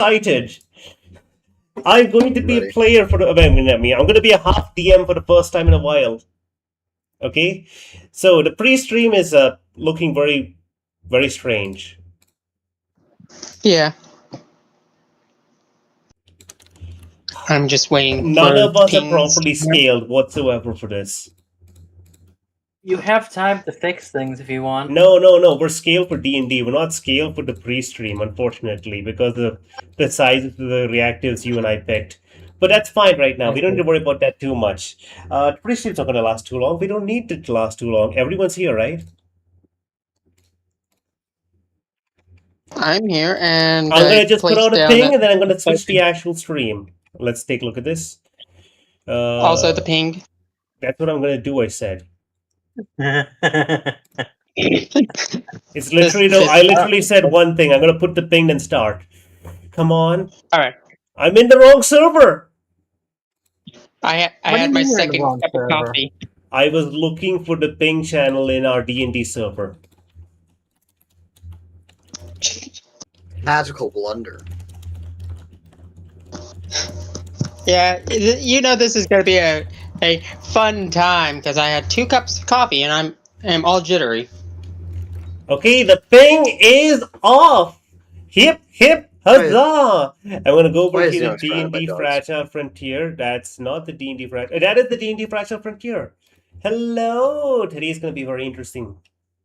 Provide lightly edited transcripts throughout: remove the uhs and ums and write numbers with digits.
excited. I'm going to be a player for the. I'm going to be a half DM for the first time in a while. Okay, so the pre-stream is looking very, very strange. Yeah. I'm just waiting. None for of us are pings. properly scaled whatsoever for this. You have time to fix things if you want. No. We're scaled for D&D. We're not scaled for the pre-stream, unfortunately, because of the size of the reactives you and I picked. But that's fine right now. We don't need to worry about that too much. The pre-stream's not going to last too long. We don't need it to last too long. Everyone's here, right? I'm here, and I'm going to just put out a ping, and then I'm going to switch the the actual stream. Let's take a look at this. also the ping. That's what I'm going to do, I said. It's literally I literally said one thing. I'm gonna put the ping and start. Come on. Alright. I'm in the wrong server. I had my second cup of coffee. I was looking for the ping channel in our D&D server. Magical blunder. Yeah, you know this is gonna be a fun time because I had 2 cups of coffee and I'm all jittery. Okay, the ping is off. Hip hip huzzah! I'm gonna go over here to D&D Fragile Frontier. That's not the D&D Fragile. That is the D&D Fragile Frontier. Hello. Today's gonna be very interesting.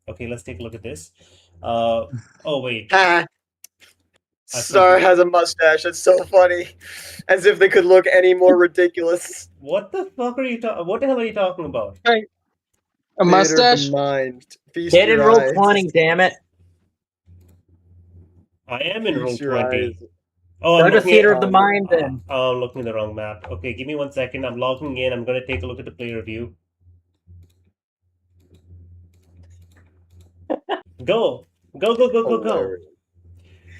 Okay, let's take a look at this. Oh wait. Sara has a mustache. That's so funny. As if they could look any more ridiculous. What the fuck are you talking? What the hell are you talking about? Right. A mustache? Get in roll 20, damn it. I am in roll 20. Oh, I'm looking Theater of the Mind then. Oh, I'm looking at the wrong map. Okay, give me 1 second. I'm logging in. I'm going to take a look at the player view. Go. Go.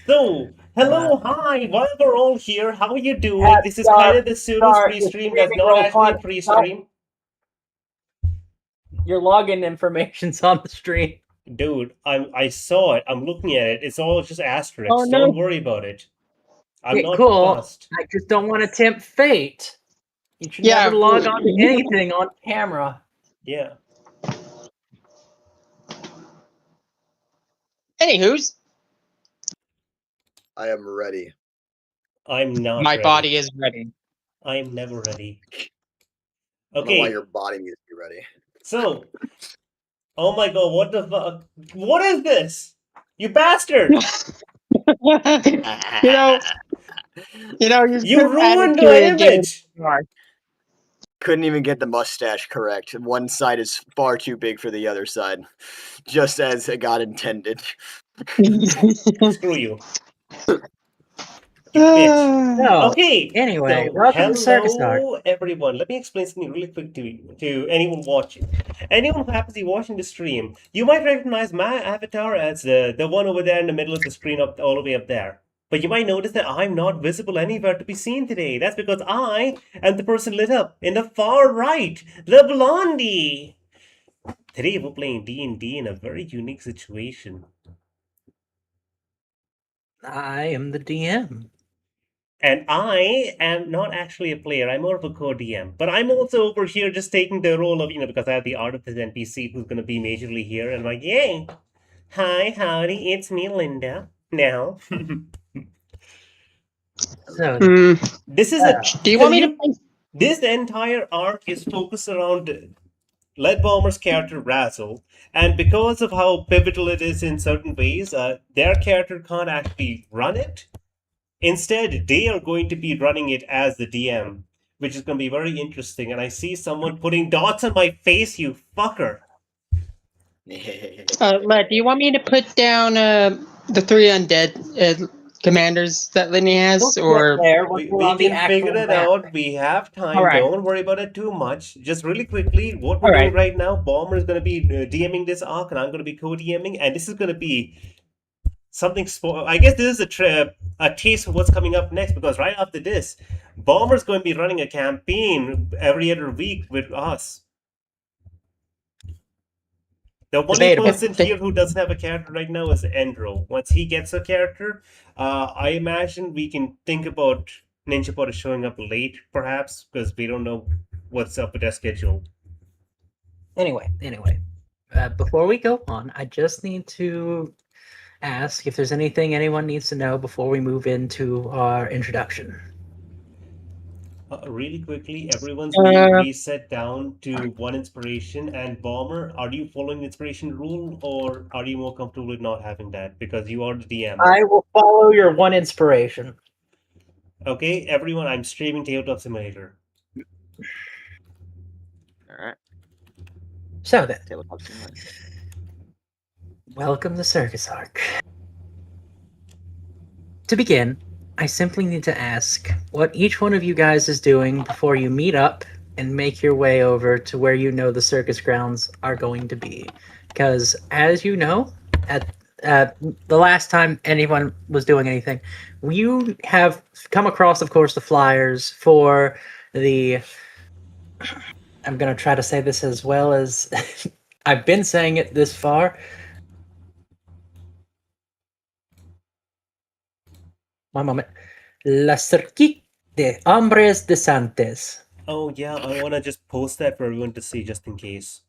So, hello, hi, while we're all here, how are you doing? This is kind of the pseudo pre-stream that's not actually a pre-stream. Your login information's on the stream. Dude, I saw it. I'm looking at it. It's all just asterisks. Oh, no. Don't worry about it. I'm not cool. fussed. I just don't want to tempt fate. You should never log on to anything on camera. Yeah. Anywho's. I am ready. I'm not My ready. body is ready. I am never ready. I don't know why your body needs to be ready. So, oh my god, what the fuck? What is this? You bastard! you ruined my image! Couldn't even get the mustache correct. One side is far too big for the other side. Just as it got intended. Screw you. No. Okay. Anyway, welcome to Circus Talk. Hello, everyone. Let me explain something really quick to anyone watching. Anyone who happens to be watching the stream, you might recognize my avatar as the one over there in the middle of the screen, up all the way up there. But you might notice that I'm not visible anywhere to be seen today. That's because I am the person lit up in the far right, the Blondie. Today we're playing D&D in a very unique situation. I am the DM. And I am not actually a player. I'm more of a co-DM. But I'm also over here just taking the role of, because I have the art of this NPC who's going to be majorly here. And I'm like, yay! Hi, howdy, it's me, Linda. Now. So, this is do you want me to play? This entire arc is focused around Leadbomber's character, Razzle. And because of how pivotal it is in certain ways, their character can't actually run it. Instead, they are going to be running it as the DM, which is going to be very interesting. And I see someone putting dots on my face, you fucker. Let, do you want me to put down the 3 undead commanders that Litney has? Or we can figure it out. We have time. Right. Don't worry about it too much. Just really quickly, what we're doing right now, Bomber is going to be DMing this arc, and I'm going to be co-DMing. And this is going to be something. I guess this is a taste of what's coming up next, because right after this, Bomber's going to be running a campaign every other week with us. The only Debatable. person here who doesn't have a character right now is Endro. Once he gets a character, I imagine we can think about Ninjapod showing up late, perhaps, because we don't know what's up with their schedule. Anyway, before we go on, I just need to ask if there's anything anyone needs to know before we move into our introduction. Really quickly, everyone's being reset down to 1 inspiration. And Bomber, are you following the inspiration rule, or are you more comfortable with not having that because you are the DM? I will follow your 1 inspiration. Okay, everyone, I'm streaming Tabletop Simulator. Alright. So then, Tabletop Simulator. welcome to Circus Arc. To begin, I simply need to ask what each one of you guys is doing before you meet up and make your way over to where you know the circus grounds are going to be. Because, as you know, at the last time anyone was doing anything, you have come across, of course, the flyers for the... I'm going to try to say this as well as I've been saying it this far. One moment. La Circuit de Hombres de Santes. Oh yeah, I want to just post that for everyone to see just in case.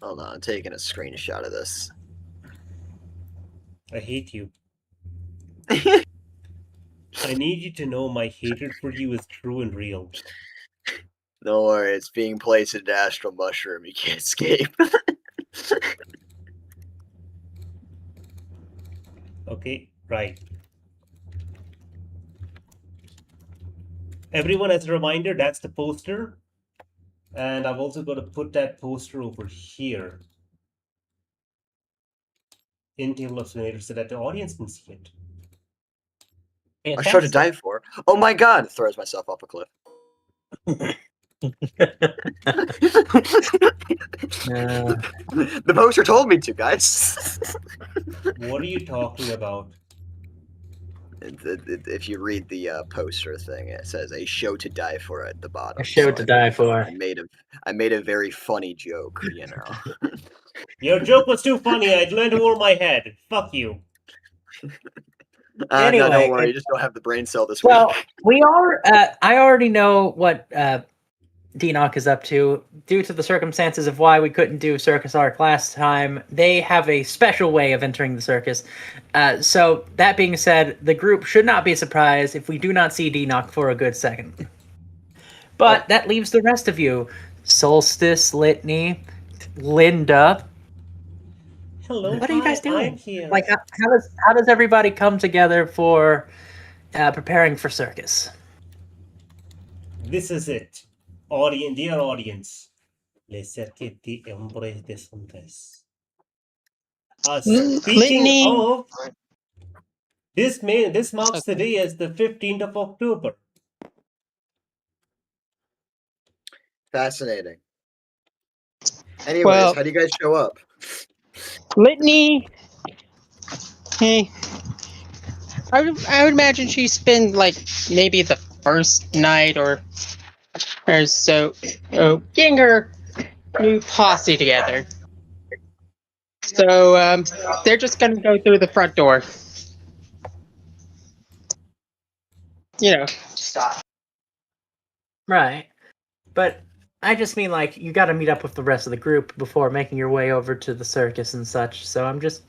Hold on, I'm taking a screenshot of this. I hate you. I need you to know my hatred for you is true and real. Don't worry, it's being placed in Astral Mushroom. You can't escape. Okay, right. Everyone, as a reminder, that's the poster. And I've also got to put that poster over here in Table of Simulator so that the audience can see it. I show to die for. Oh my god! Throws myself off a cliff. The poster told me to, guys. What are you talking about? If you read the poster thing, it says "a show to die for" at the bottom. A show to die for. I made a very funny joke, you know. Your joke was too funny. I'd land over my head. Fuck you. Anyway, no, don't worry. You just don't have the brain cell this Well, week. we are. I already know what Dinok is up to. Due to the circumstances of why we couldn't do Circus Arc last time, they have a special way of entering the circus. So that being said, the group should not be surprised if we do not see Dinok for a good second. But that leaves the rest of you: Solstice, Litney, Linda. Hello. What are you guys doing? I'm here. Like, how does everybody come together for preparing for Circus? This is it. Dear audience. Les Circuit de Hombres de Santes. Speaking Litney. of, this marks the day as the 15th of October. Fascinating. Anyways, Well- how do you guys show up? Litney. Hey. I would imagine she spent like maybe the first night or so getting her new posse together. So they're just gonna go through the front door. You know. Right. But I just mean, like, you gotta meet up with the rest of the group before making your way over to the circus and such, so I'm just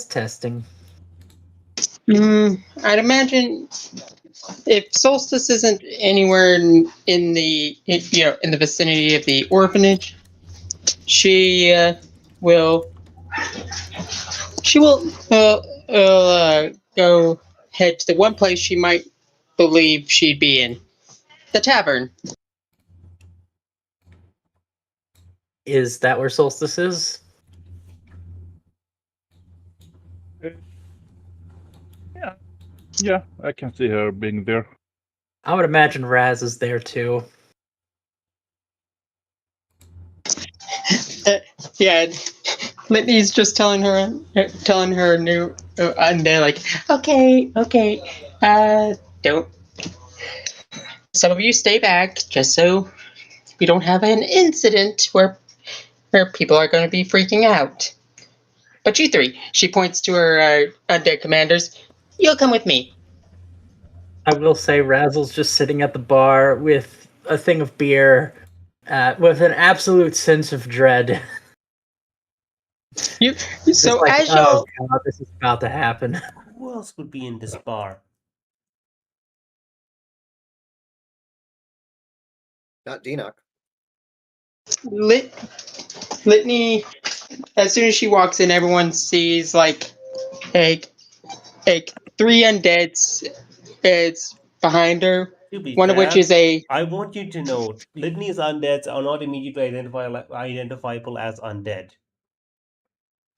testing. I'd imagine if Solstice isn't anywhere in the vicinity of the orphanage, she will go head to the one place she might believe she'd be in, the tavern. Is that where Solstice is? Yeah, I can see her being there. I would imagine Raz is there too. Yeah, Litney's just telling her new, and they're like, okay, don't. some of you stay back just so we don't have an incident where people are going to be freaking out. But you three, she points to her undead commanders, you'll come with me. I will say Razzle's just sitting at the bar with a thing of beer, with an absolute sense of dread. So Just like, as oh y'all, god, this is about to happen. Who else would be in this bar? Not Dinok. Litney, as soon as she walks in, everyone sees like three undeads. It's behind her. To be One of which fair, is a I want you to know, Litney's undeads are not immediately identifiable as undead.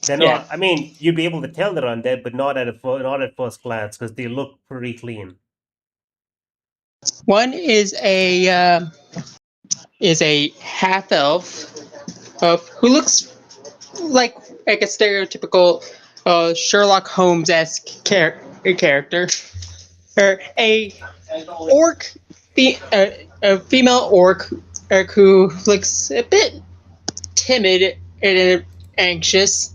They're Yeah. not. I mean, you'd be able to tell they're undead, but not at first glance because they look pretty clean. one is a half elf who looks like a stereotypical Sherlock Holmes-esque character. Or a female orc who looks a bit timid and anxious,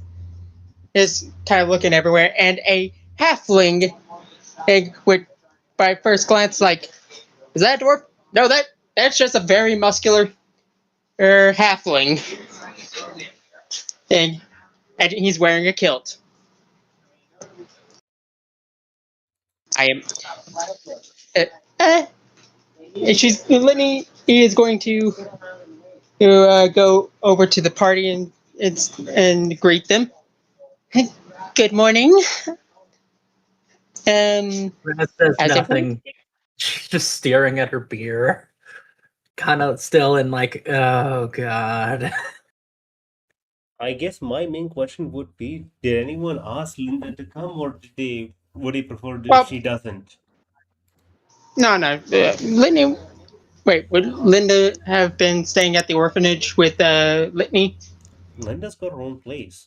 is kind of looking everywhere, and a halfling, which by first glance, like, is that a dwarf? No, that's just a very muscular halfling, and he's wearing a kilt. I am. Litney is going to go over to the party and greet them. Good morning. Raz says As nothing. She's just staring at her beer. Kind of still in like, oh god. I guess my main question would be: did anyone ask Linda to come, or would they prefer if she doesn't? No. Litney. Wait, would Linda have been staying at the orphanage with Litney? Linda's got her own place.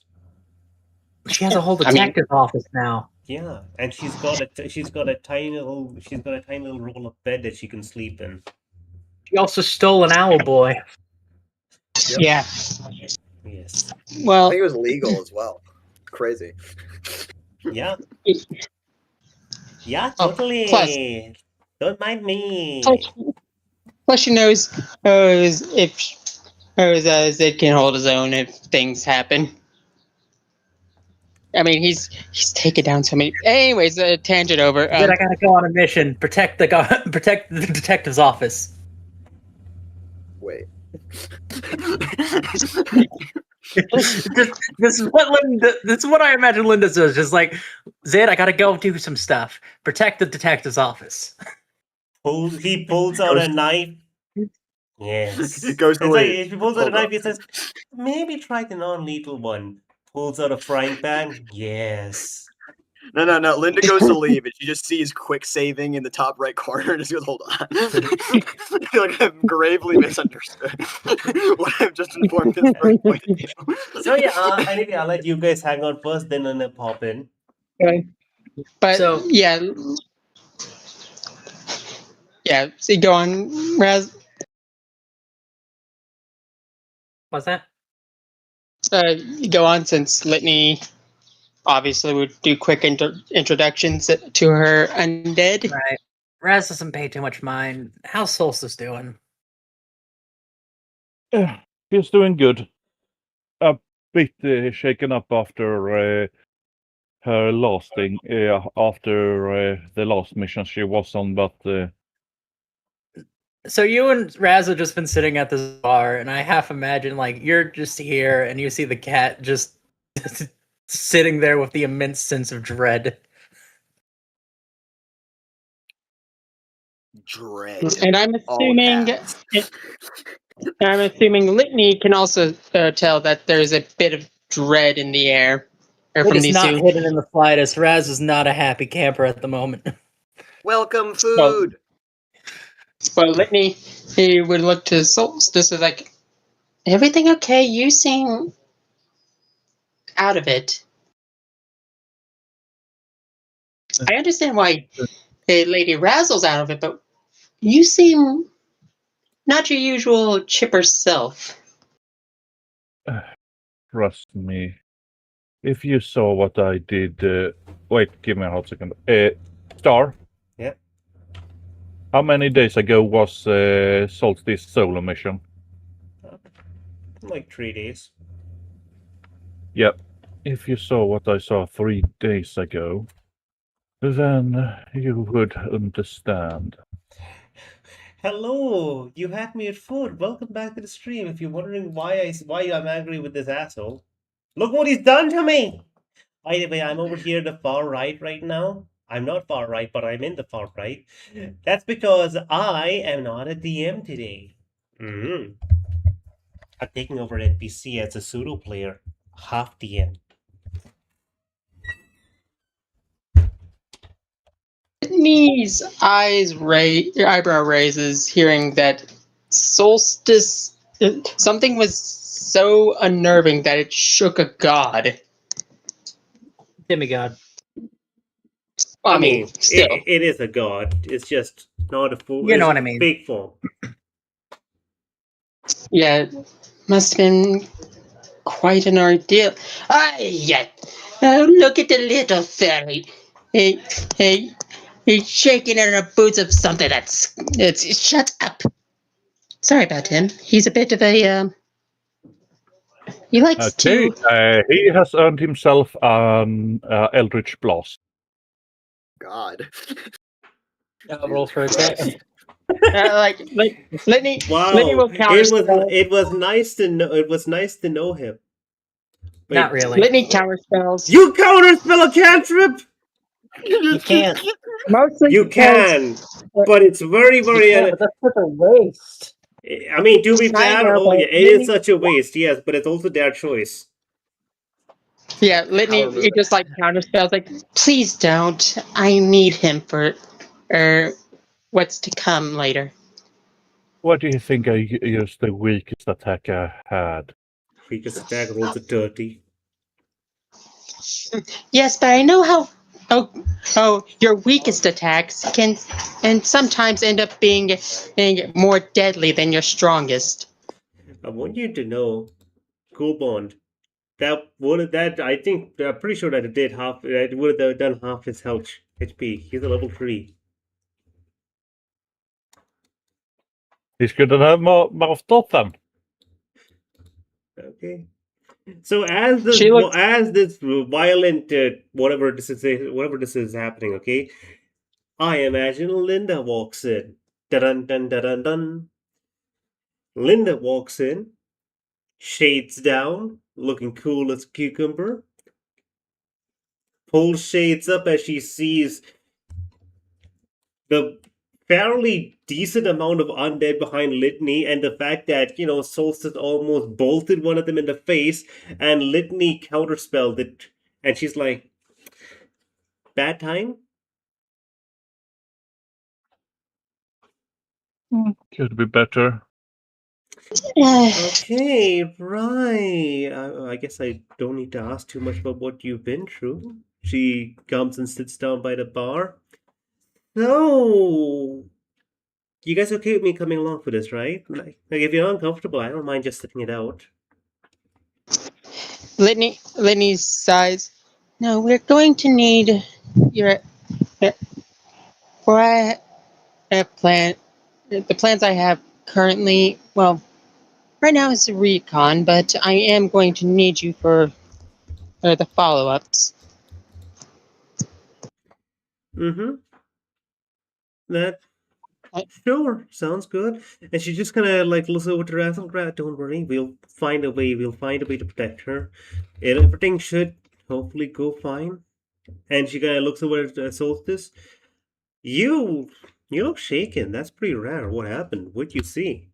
She has a whole detective office now. Yeah, and she's got a tiny little roll of bed that she can sleep in. She also stole an owl boy. Yep. Yeah. Yes. I Well, think it was legal as well. Crazy. Yeah. Yeah, totally. plus- Don't mind me. plus she knows if Zed can hold his own if things happen. I mean, he's taken down so many. Anyways, tangent over. Then I gotta go on a mission. Protect the detective's office. Wait. This is what I imagine Linda says. Just like, Zed, I gotta go do some stuff. Protect the detective's office. He pulls out a knife. Yes. It goes It's like, away. if he pulls out a knife, he says, maybe try the non-lethal one. Pulls out a frying pan. Yes. No. Linda goes to leave, and she just sees quick saving in the top right corner, and just goes, "Hold on." I feel like I've gravely misunderstood what I've just informed this person. So yeah, anyway, I'll let you guys hang on first, then I'll pop in. Okay. But So- yeah. So go on, Raz. What's that? Go on, since Litney obviously would do quick introductions to her undead. Right. Raz doesn't pay too much mind. How's Solstice doing? He's doing good. A bit shaken up after her last thing, after the last mission she was on, but So you and Raz have just been sitting at this bar, and I half imagine like you're just here, and you see the cat just sitting there with the immense sense of dread. Dread. And I'm assuming Litney can also tell that there's a bit of dread in the air. It From is these not two. hidden in the slightest. Raz is not a happy camper at the moment. Welcome food. But Litney, he would look to Solstice as like, everything okay? You seem out of it. I understand why Lady Razzle's out of it, but You seem not your usual chipper self. Trust me. If you saw what I did... wait, give me a hot second. Star? Yeah. How many days ago was Solstice solo mission? Like 3 days. Yep. If you saw what I saw 3 days ago, then you would understand. Hello, you had me at food. Welcome back to the stream. If you're wondering why I'm angry with this asshole, look what he's done to me. By the way, I'm over here in the far right now. I'm not far right, but I'm in the far right. That's because I am not a DM today. I'm taking over NPC as a pseudo player, half DM. Litney's eyebrow raises, hearing that Solstice. Something was so unnerving that it shook a god. Demigod. I mean, still. it is a god. It's just not a full. You know it's what a I mean. Fake form. Yeah, must have been quite an ordeal. Yeah. Look at the little fairy. He's shaking in her boots of something that's. Shut up. Sorry about him. He's a bit of a. He likes to. He has earned himself an Eldritch Blast. God. Roll for attack. Litney. Wow, Litney will counterspell. it was nice to know. It was nice to know him. Wait, Not really. Litney counterspells. You counterspell a cantrip. You can't. Mostly You can, but it's very, You very. can't, but that's such a waste. I mean, to be I fair, know, but it is Litney- such a waste. Yes, but it's also their choice. Yeah, Litney, it just like counterspells, like, please don't. I need him for what's to come later. What do you think I used the weakest attack I had? Weakest attack rolls a 30. Yes, but I know how. Oh, your weakest attacks can, and sometimes end up being more deadly than your strongest. I want you to know, Cool Bond. I think I'm pretty sure that it did half. It would have done half his health HP. He's a level 3. He skulle have mouthed off them. Okay. So as this violent whatever this is happening, okay, I imagine Linda walks in. Dun dun dun dun dun. Linda walks in, shades down, looking cool as a cucumber. Pulls shades up as she sees the fairly decent amount of undead behind Litney, and the fact that, Solstice almost bolted one of them in the face, and Litney counterspelled it, and she's like, bad time? Could be better. Okay, right. I guess I don't need to ask too much about what you've been through. She comes and sits down by the bar. So, you guys okay with me coming along for this, right? Like if you're uncomfortable, I don't mind just sitting it out. Litney sighs. No, we're going to need your for a plan. The plans I have currently, well, right now is a recon, but I am going to need you for the follow-ups. Mm-hmm. That I- sure sounds good. And she just kind of like looks over to Razzle. Don't worry, we'll find a way. We'll find a way to protect her. And everything should hopefully go fine. And she kind of looks over at Solstice. You look shaken. That's pretty rare. What happened? What'd you see?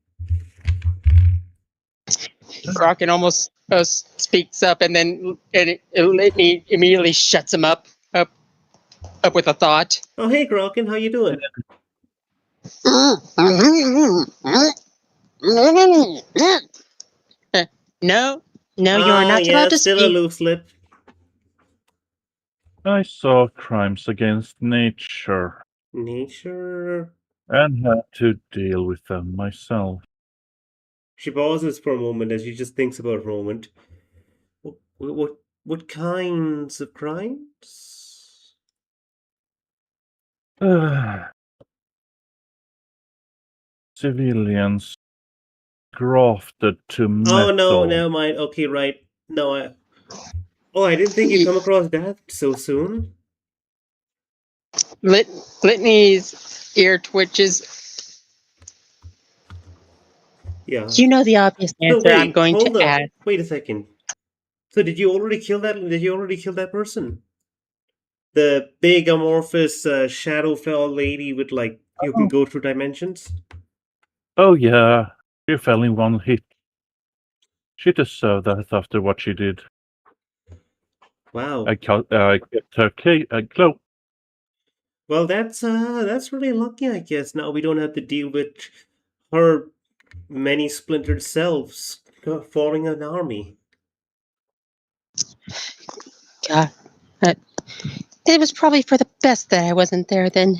Crockett almost speaks up, and then Litney immediately shuts him up with a thought. Oh, hey, Grokken, how you doing? No, you are not allowed to still a speak. loose lip. I saw crimes against nature. Nature. and had to deal with them myself. She pauses for a moment as she just thinks about it for a moment. What kinds of crimes? Civilians grafted to metal. Oh no, never mind. Okay, right. No, I didn't think you'd come across that so soon. Litney's ear twitches. Yeah. You know the obvious So answer I'm wait, going hold to up. add. Wait a second. So did you already kill that? Did you already kill that person? The big amorphous Shadowfell lady with like you can go through dimensions. Oh yeah, she fell in one hit. She deserved that after what she did. Wow. I kept her cloak. Well, that's really lucky, I guess. Now we don't have to deal with her many splintered selves forming an army. God, it was probably for the best that I wasn't there then.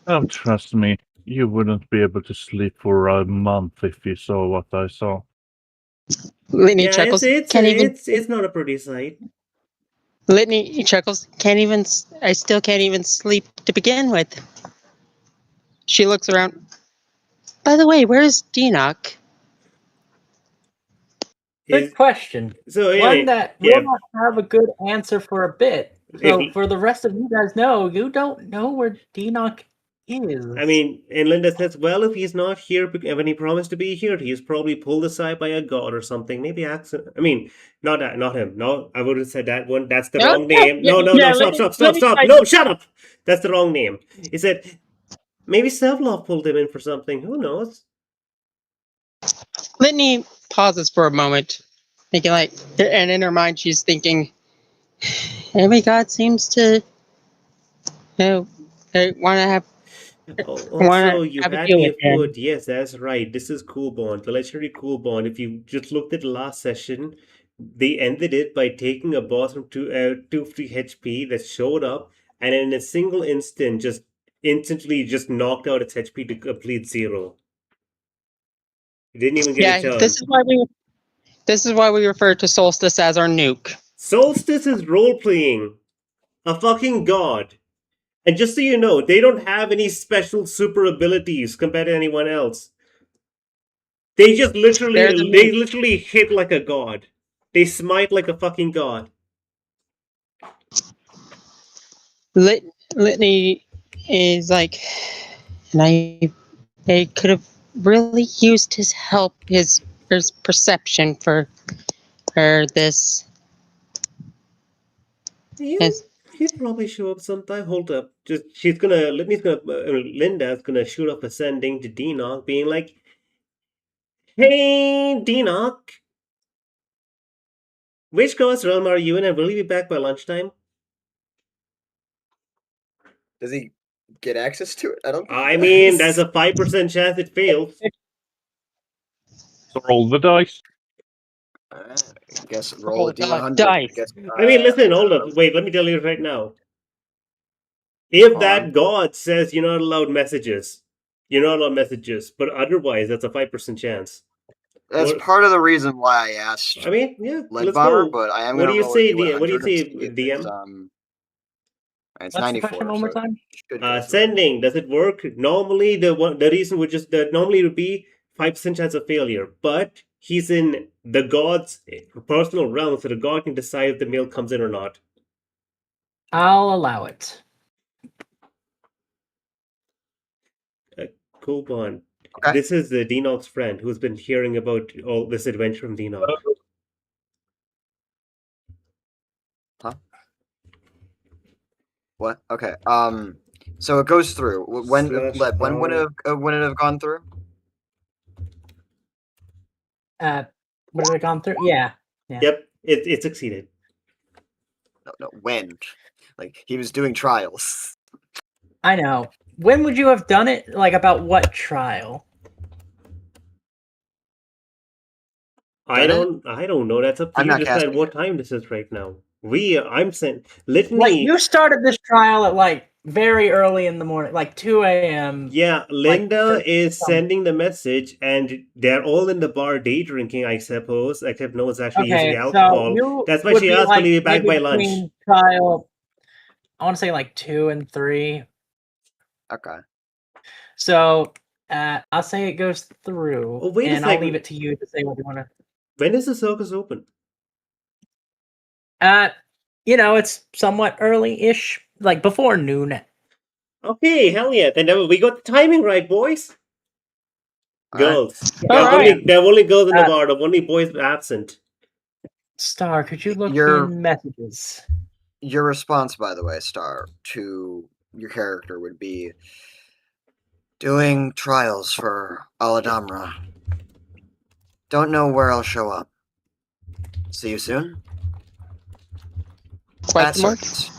Oh, trust me, you wouldn't be able to sleep for a month if you saw what I saw. Litney Yeah, chuckles. it's not a pretty sight. Litney chuckles. I still can't even sleep to begin with. She looks around. By the way, where's Dinok? Good question. So One anyway, that yeah. will not have a good answer for a bit. So If- for the rest of you guys know, you don't know where Dinok is. I mean, and Linda says, well, if he's not here when he promised to be here, he's probably pulled aside by a god or something. Maybe accident. I mean, not him. No, I would have said that one. That's the wrong name. No, stop. No, shut up. That's the wrong name. He said, maybe Sevlov pulled him in for something. Who knows? Litney pauses for a moment, thinking and in her mind she's thinking, every god seems to, want to have. Also, you have a had deal me with him. put. Yes, that's right. This is Cool Bond, the legendary Cool Bond. If you just looked at the last session, they ended it by taking a boss from 2 free HP that showed up, and in a single instant, just instantly just knocked out its HP to complete 0. You didn't even get a chance. This is why we refer to Solstice as our nuke. Solstice is role playing a fucking god. And just so you know, they don't have any special super abilities compared to anyone else. They just literally hit like a god. They smite like a fucking god. Litney is like, and I could have really used his help, his perception for this. He'd probably show up sometime. Hold up. Linda's gonna shoot up a sending to Dinok, being like, hey, Dinok. Which god's realm are you in, and will you be back by lunchtime? Does he get access to it? I don't think I mean, there's a 5% chance it fails. So roll the dice. I guess roll a D100. Dice. I mean, listen, hold up. Wait, let me tell you right now. If that god says you're not allowed messages, but otherwise, that's a 5% chance. That's part of the reason why I asked. I mean, yeah, Lead let's Bomber, go. but I am What going do to you roll say, a D100 what do you say, and see if DM? It's What's 94. the question one more so time? it should go through. Sending, does it work? Normally, the reason would just normally it would be 5% chance of failure, but he's in the god's personal realm, so the god can decide if the mail comes in or not. I'll allow it. Cool Bond. Okay. This is the Dinok's friend who's been hearing about all this adventure from Dinok. Huh? What? Okay. So it goes through. When would it have gone through? Would it have gone through? Yeah. Yep, it succeeded. No, when? Like, he was doing trials. I know. When would you have done it? Like, about what trial? I don't know. That's up to you to decide what time this is right now. I'm sent Litney. Like, you started this trial at very early in the morning, like 2 a.m. Yeah, Linda Like, is some- sending the message, and they're all in the bar day drinking, I suppose, except no one's actually using Okay, so alcohol. you That's why would she be asked when like you be back maybe by lunch. between trial. I want to say like 2 and 3. Okay. So I'll say it goes through, Oh, wait a and I'll leave second. it to you to say what you want to. When is the circus open? It's somewhat early-ish, like before noon. Okay, hell yeah. Then we got the timing right, boys. All right. Girls. All right. There are only girls in the Uh, bar, the only boys absent. Star, could you look You're- in messages? Your response, by the way, Star, to your character would be doing trials for Aladamra. Don't know where I'll show up. See you soon. Question mark? Circus.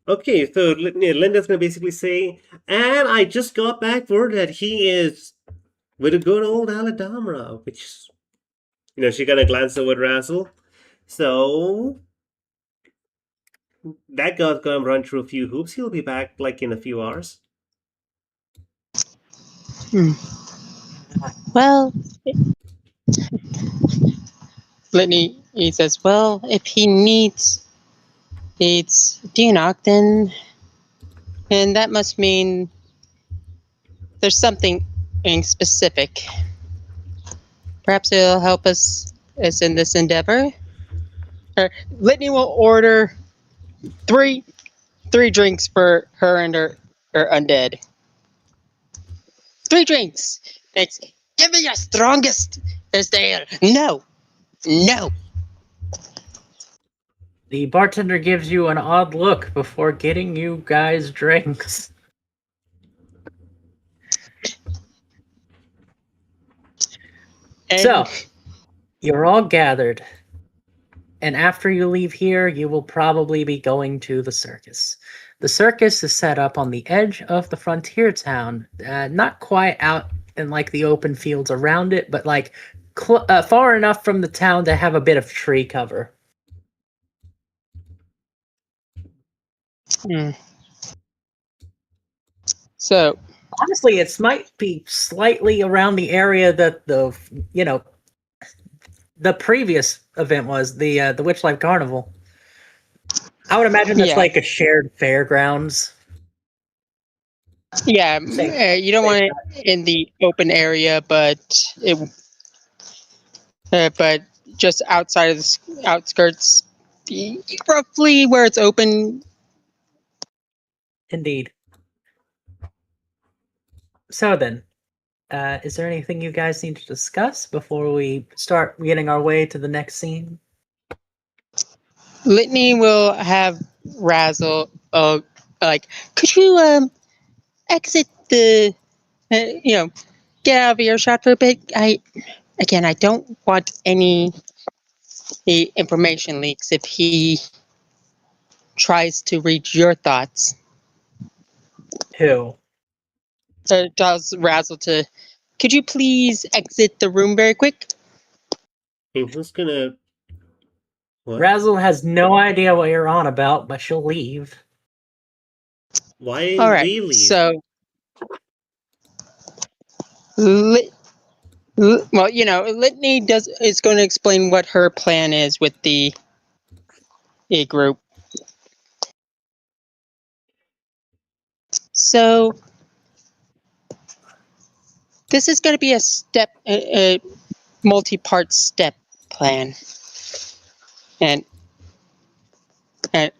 Okay, so Linda's gonna basically say, and I just got back word that he is with a good old Aladamra, which, she kind of glanced over at Razzle. So, that guy's gonna run through a few hoops. He'll be back, like, in a few hours. Well, Litney, he says, well, if he needs Dinok, then that must mean there's something in specific. Perhaps it'll help us in this endeavor. Litney will order three drinks for her and her undead. 3 drinks. Next, give me your strongest ale. No. The bartender gives you an odd look before getting you guys drinks. And So, you're all gathered. And after you leave here, you will probably be going to the circus. The circus is set up on the edge of the frontier town, not quite out in like the open fields around it, but like far enough from the town to have a bit of tree cover. So, Honestly, it might be slightly around the area that the previous event was, the Witchlife Carnival. I would imagine that's Yeah. like a shared fairgrounds. yeah, you don't want Same. it in the open area, but but just outside of the outskirts, roughly where it's open. Indeed. So then, is there anything you guys need to discuss before we start getting our way to the next scene? Litney will have Razzle, could you exit the, get out of earshot for a bit? I don't want any information leaks if he tries to read your thoughts. Who? Tells Razzle to, could you please exit the room very quick? Who's gonna... What? Razzle has no idea what you're on about, but she'll leave. Why All right, we leave? so Litney is going to explain what her plan is with the group. So this is going to be a multi-part step plan, and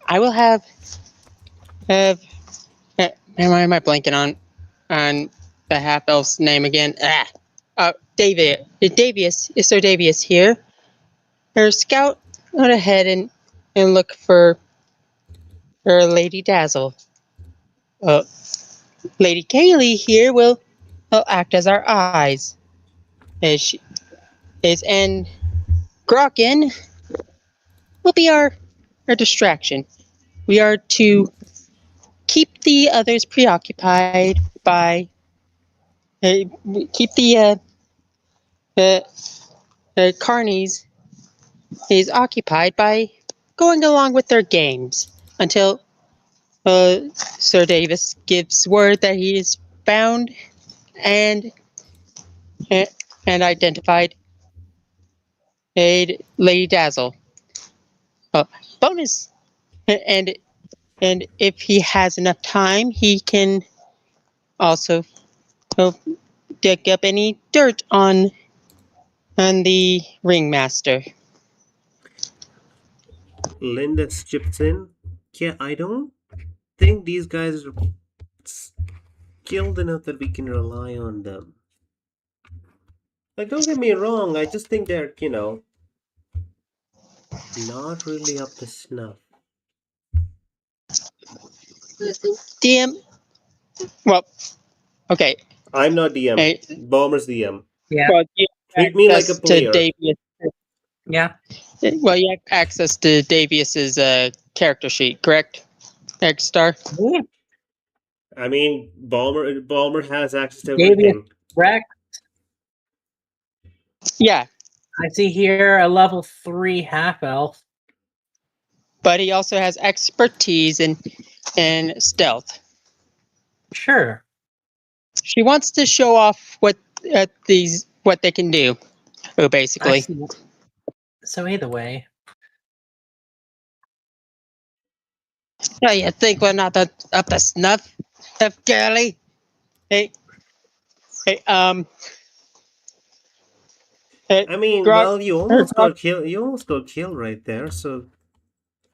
I will have why am I blanking on the half elf's name again? Davius. Sir Davius here. Her scout out ahead and look for Lady Dazzle. Lady Kaylee here will act as our eyes. And Grokken will be our distraction. We are to keep the others preoccupied by keep the Carnies is occupied by going along with their games until Sir Davis gives word that he is found and and identified a Lady Dazzle. Bonus, and if he has enough time, he can also dig up any dirt on the ringmaster. Linda chips in. Yeah, I don't think these guys are skilled enough that we can rely on them. Like, don't get me wrong, I just think they're, not really up to snuff. DM. Well, okay. I'm not DM. Hey, Bomber's DM. Yeah. well, you have Treat me like a access to player. Davius. Yeah. Well, you have access to Davius's character sheet, correct? X-Star? I mean, Bomber has access to Davius everything. Rex. Yeah, I see here a level 3 half elf. but he also has expertise in stealth. Sure. She wants to show off what they can do. I Basically. see. So either way, Oh, you think we're not up to snuff, girly? Hey, hey, hey, I mean, Grog, well, you almost got killed. You almost got killed right there. So,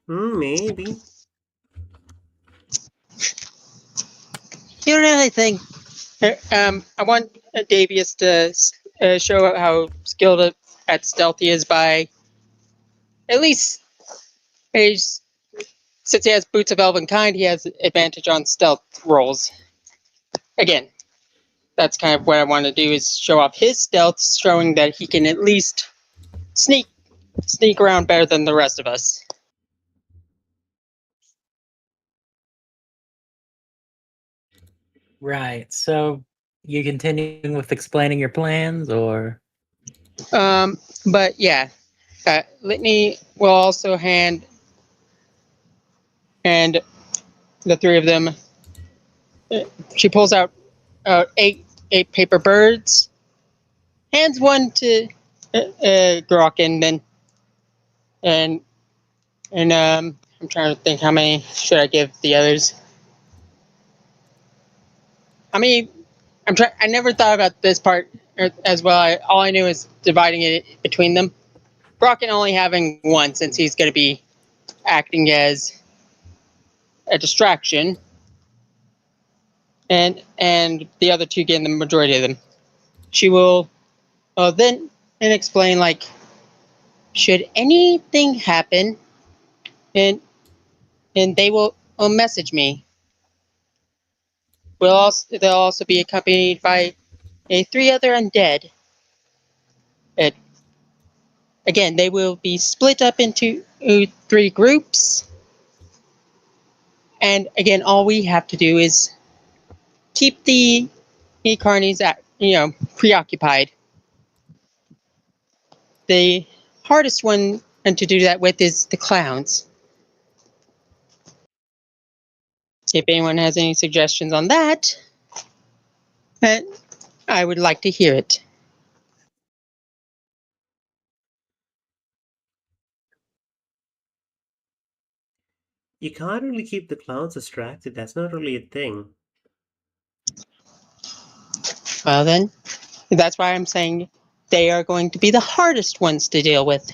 maybe. you really think? I want Davius to show how skilled at stealth he is by at least he's. Since he has Boots of Elven Kind, he has advantage on stealth rolls. Again, that's kind of what I want to do is show off his stealth, showing that he can at least sneak around better than the rest of us. right. So you continuing with explaining your plans, or? But yeah, Litney will also hand the three of them. She pulls out eight paper birds, hands one to Grok, and then I'm trying to think how many should I give the others. I mean, I never thought about this part as well. All I knew is dividing it between them. Grok only having one since he's going to be acting as a distraction, and the other two getting the majority of them. She will then explain, like, should anything happen, and they will message me. They'll also be accompanied by 3 other undead. Again, they will be split up into 3 groups, and again, all we have to do is keep the carnies preoccupied. The hardest one to do that with is the clowns. If anyone has any suggestions on that, I would like to hear it. You can't really keep the clowns distracted. That's not really a thing. Well then, that's why I'm saying they are going to be the hardest ones to deal with,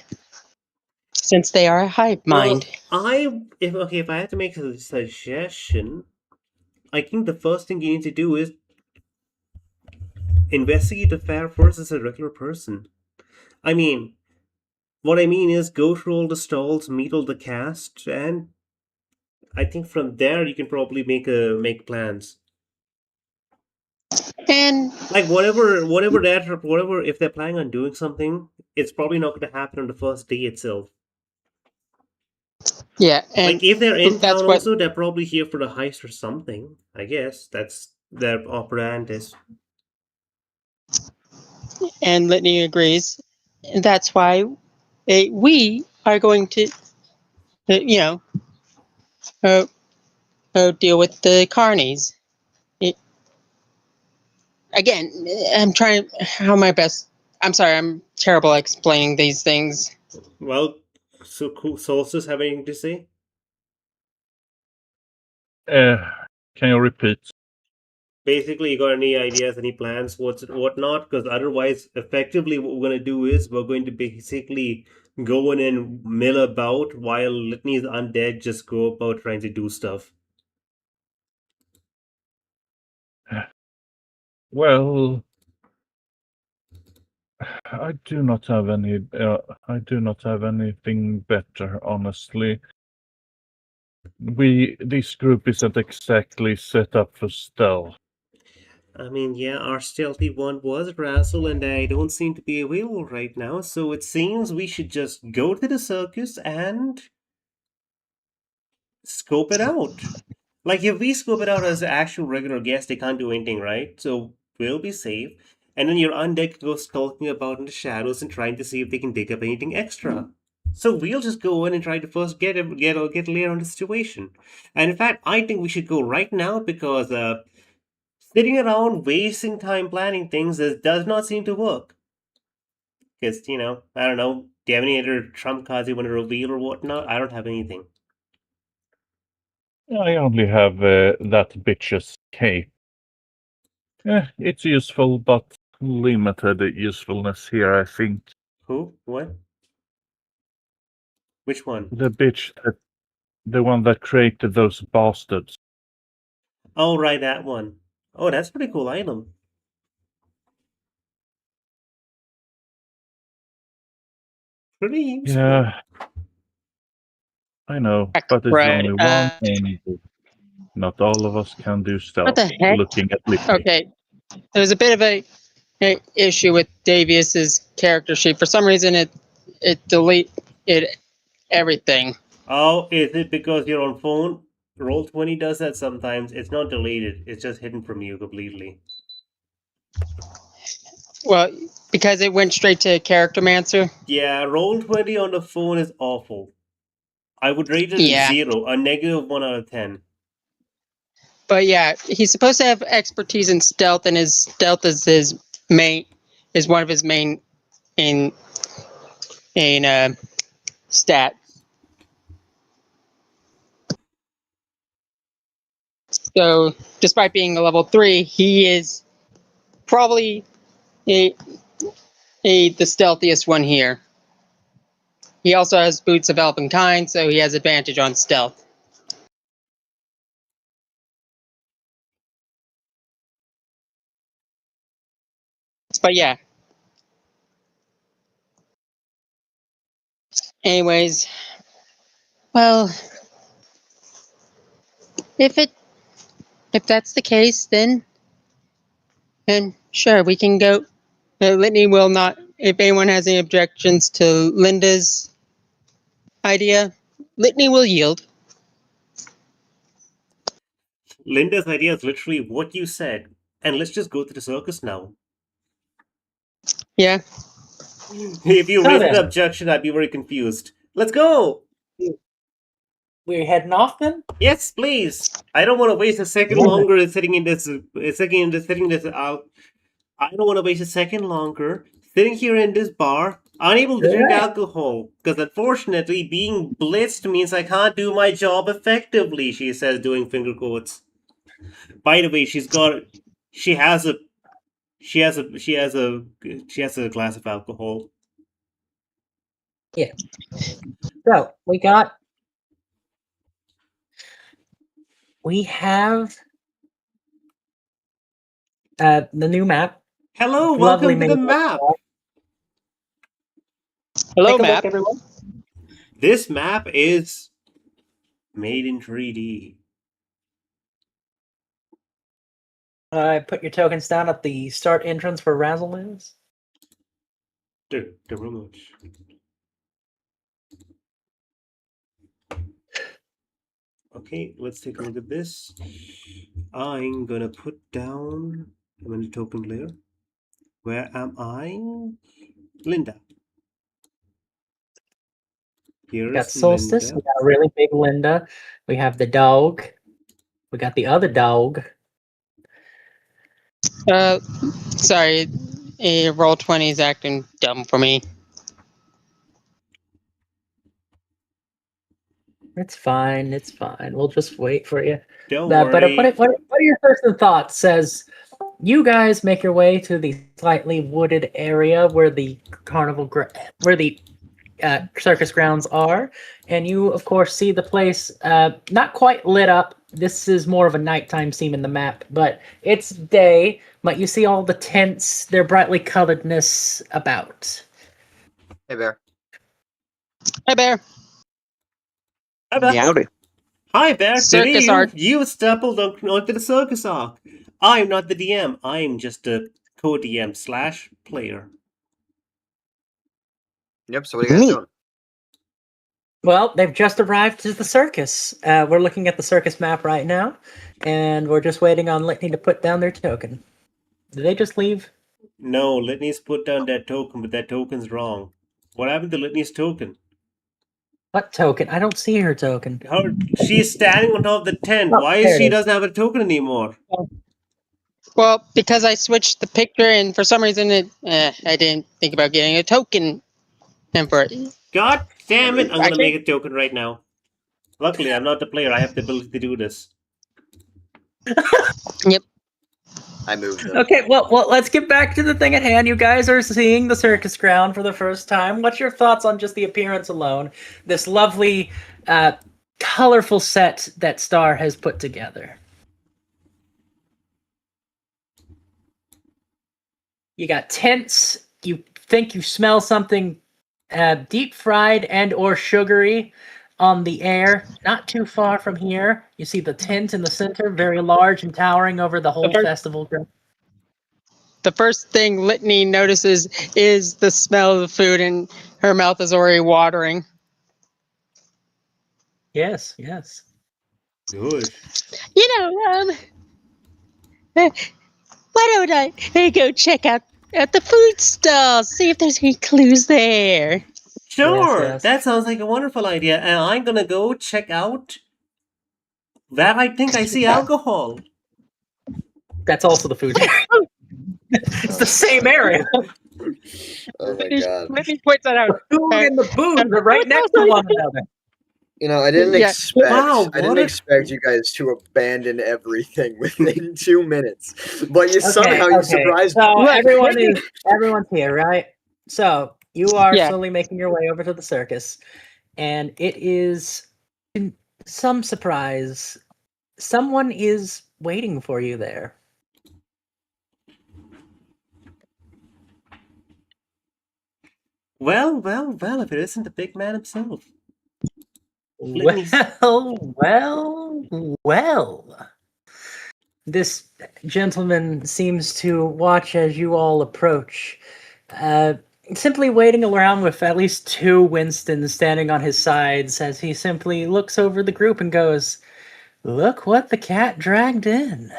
since they are a hive mind. Well, if I had to make a suggestion, I think the first thing you need to do is investigate the fair first as a regular person. I mean, what I mean is go through all the stalls, meet all the cast, and I think from there you can probably make plans. And Like if they're planning on doing something, it's probably not going to happen on the first day itself. yeah, and like if they're in that's town, what, also they're probably here for the heist or something. I guess that's their operandus. and Litney agrees. And that's why we are going to you know, deal with the carnies. Again, I'm trying. How my best? I'm sorry. I'm terrible at explaining these things. Well, so cool. Solstice have anything to say? Can you repeat? Basically, you got any ideas, any plans, whatnot? Because otherwise, effectively, what we're gonna do is we're going to basically go in and mill about while Litney's undead just go about trying to do stuff. Well, I do not have any. I do not have anything better, honestly. This group isn't exactly set up for stealth. I mean, yeah, our stealthy one was Razzle, and I don't seem to be available right now, so it seems we should just go to the circus and scope it out. Like, if we scope it out as actual regular guests, they can't do anything, right? So we'll be safe. And then your undead can go stalking about in the shadows and trying to see if they can dig up anything extra. So we'll just go in and try to first get lair on the situation. And in fact, I think we should go right now because sitting around wasting time planning things does not seem to work. Because, I don't know, do you have any other trump cards you want to reveal or whatnot? I don't have anything. I only have that bitch's cape. It's useful, but limited usefulness here, I think. Who? What? Which one? The one that created those bastards. Oh, right, that one. Oh, that's a pretty cool item. Pretty useful. Yeah, I know, but it's Right, only one, and not all of us can do stealth. What the heck? Looking at Litney. Okay, there's a bit of a issue with Davius's character sheet. For some reason, it deleted everything. Oh, is it because you're on phone? Roll20 does that sometimes. It's not deleted. It's just hidden from you completely. Well, because it went straight to Charactermancer. Yeah, Roll20 on the phone is awful. I would rate it Yeah. 0, a negative 1 out of 10. But yeah, he's supposed to have expertise in stealth, and his stealth is one of his main in stat. So, despite being a level 3, he is probably the stealthiest one here. He also has Boots of Elvenkind, so he has advantage on stealth. But yeah. Anyways, well, if that's the case, then sure, we can go. Litney will not. If anyone has any objections to Linda's idea, Litney will yield. Linda's idea is literally what you said. And let's just go to the circus now. Yeah. If you So raise an then. objection, I'd be very confused. Let's go! We're heading off then? Yes, please. I don't want to waste a second longer sitting in this. I don't want to waste a second longer sitting here in this bar, unable to drink Alright. alcohol. Because unfortunately, being blitzed means I can't do my job effectively. She says, doing finger quotes. By the way, she has a glass of alcohol. So we have the new map. Hello, Lovely welcome to the mini map. Hello, Take a map. look, everyone. This map is made in 3D. Put your tokens down at the start entrance where Razzle is. The remote. Okay, let's take a look at this. I'm gonna put down. I'm in the token layer. Where am I? Linda. We got Here's Solstice. Linda. We got a really big Linda. We have the dog. We got the other dog. Sorry, roll 20 is acting dumb for me. It's fine. It's fine. We'll just wait for you. Don't But worry. what are your first thoughts? Says you guys make your way to the slightly wooded area where the circus grounds are, and you of course see the place not quite lit up. This is more of a nighttime scene in the map, but it's day. But you see all the tents, their brightly coloredness about. Hey, Bear. Hi, Bear. Hi, Bear. Howdy. Hi, Bear. Circus Today arc. you stumbled onto the circus arc. I'm not the DM. I'm just a co-DM / player. Yep, so what are you guys doing? Well, they've just arrived to the circus. We're looking at the circus map right now, and we're just waiting on Litney to put down their token. Did they just leave? No, Litney's put down that token, but that token's wrong. What happened to Litney's token? What token? I don't see her token. She's standing on top of the tent. Oh, Why there it she is. doesn't have a token anymore? Well, because I switched the picture, and for some reason, I didn't think about getting a token for it. God damn it! I'm I gonna make a token right now. Luckily, I'm not the player. I have the ability to do this. I moved them. Okay, well, let's get back to the thing at hand. You guys are seeing the circus ground for the first time. What's your thoughts on just the appearance alone? This lovely, colorful set that Star has put together. You got tents. You think you smell something deep fried and or sugary on the air. Not too far from here, you see the tent in the center, very large and towering over the whole festival ground. The first thing Litney notices is the smell of the food, and her mouth is already watering. Yes, yes. Good. Why don't I go check out at the food stalls, see if there's any clues there? Sure, yes. that sounds like a wonderful idea. And I'm gonna go check out that. I think I see alcohol. That's also the food area. It's the same area. Oh my god. Litney points that out. The food and the booze are right next to one another. You know, I didn't Yeah. expect Wow, I didn't what a- expect you guys to abandon everything within 2 minutes. But you somehow you surprised me. So Look, everyone's here, right? So you are Yeah. slowly making your way over to the circus, and it is some surprise. Someone is waiting for you there. Well, if it isn't the big man himself. Litney's- Well. This gentleman seems to watch as you all approach, simply waiting around with at least 2 Winstons standing on his sides as he simply looks over the group and goes, "Look what the cat dragged in.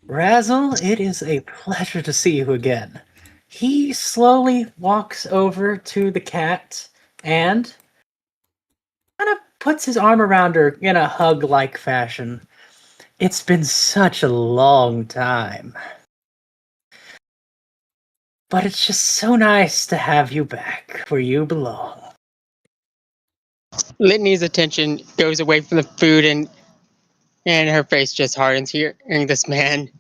Razzle, it is a pleasure to see you again." He slowly walks over to the cat and kind of puts his arm around her in a hug-like fashion. It's been such a long time. But it's just so nice to have you back where you belong. Litney's attention goes away from the food, and her face just hardens hearing this man.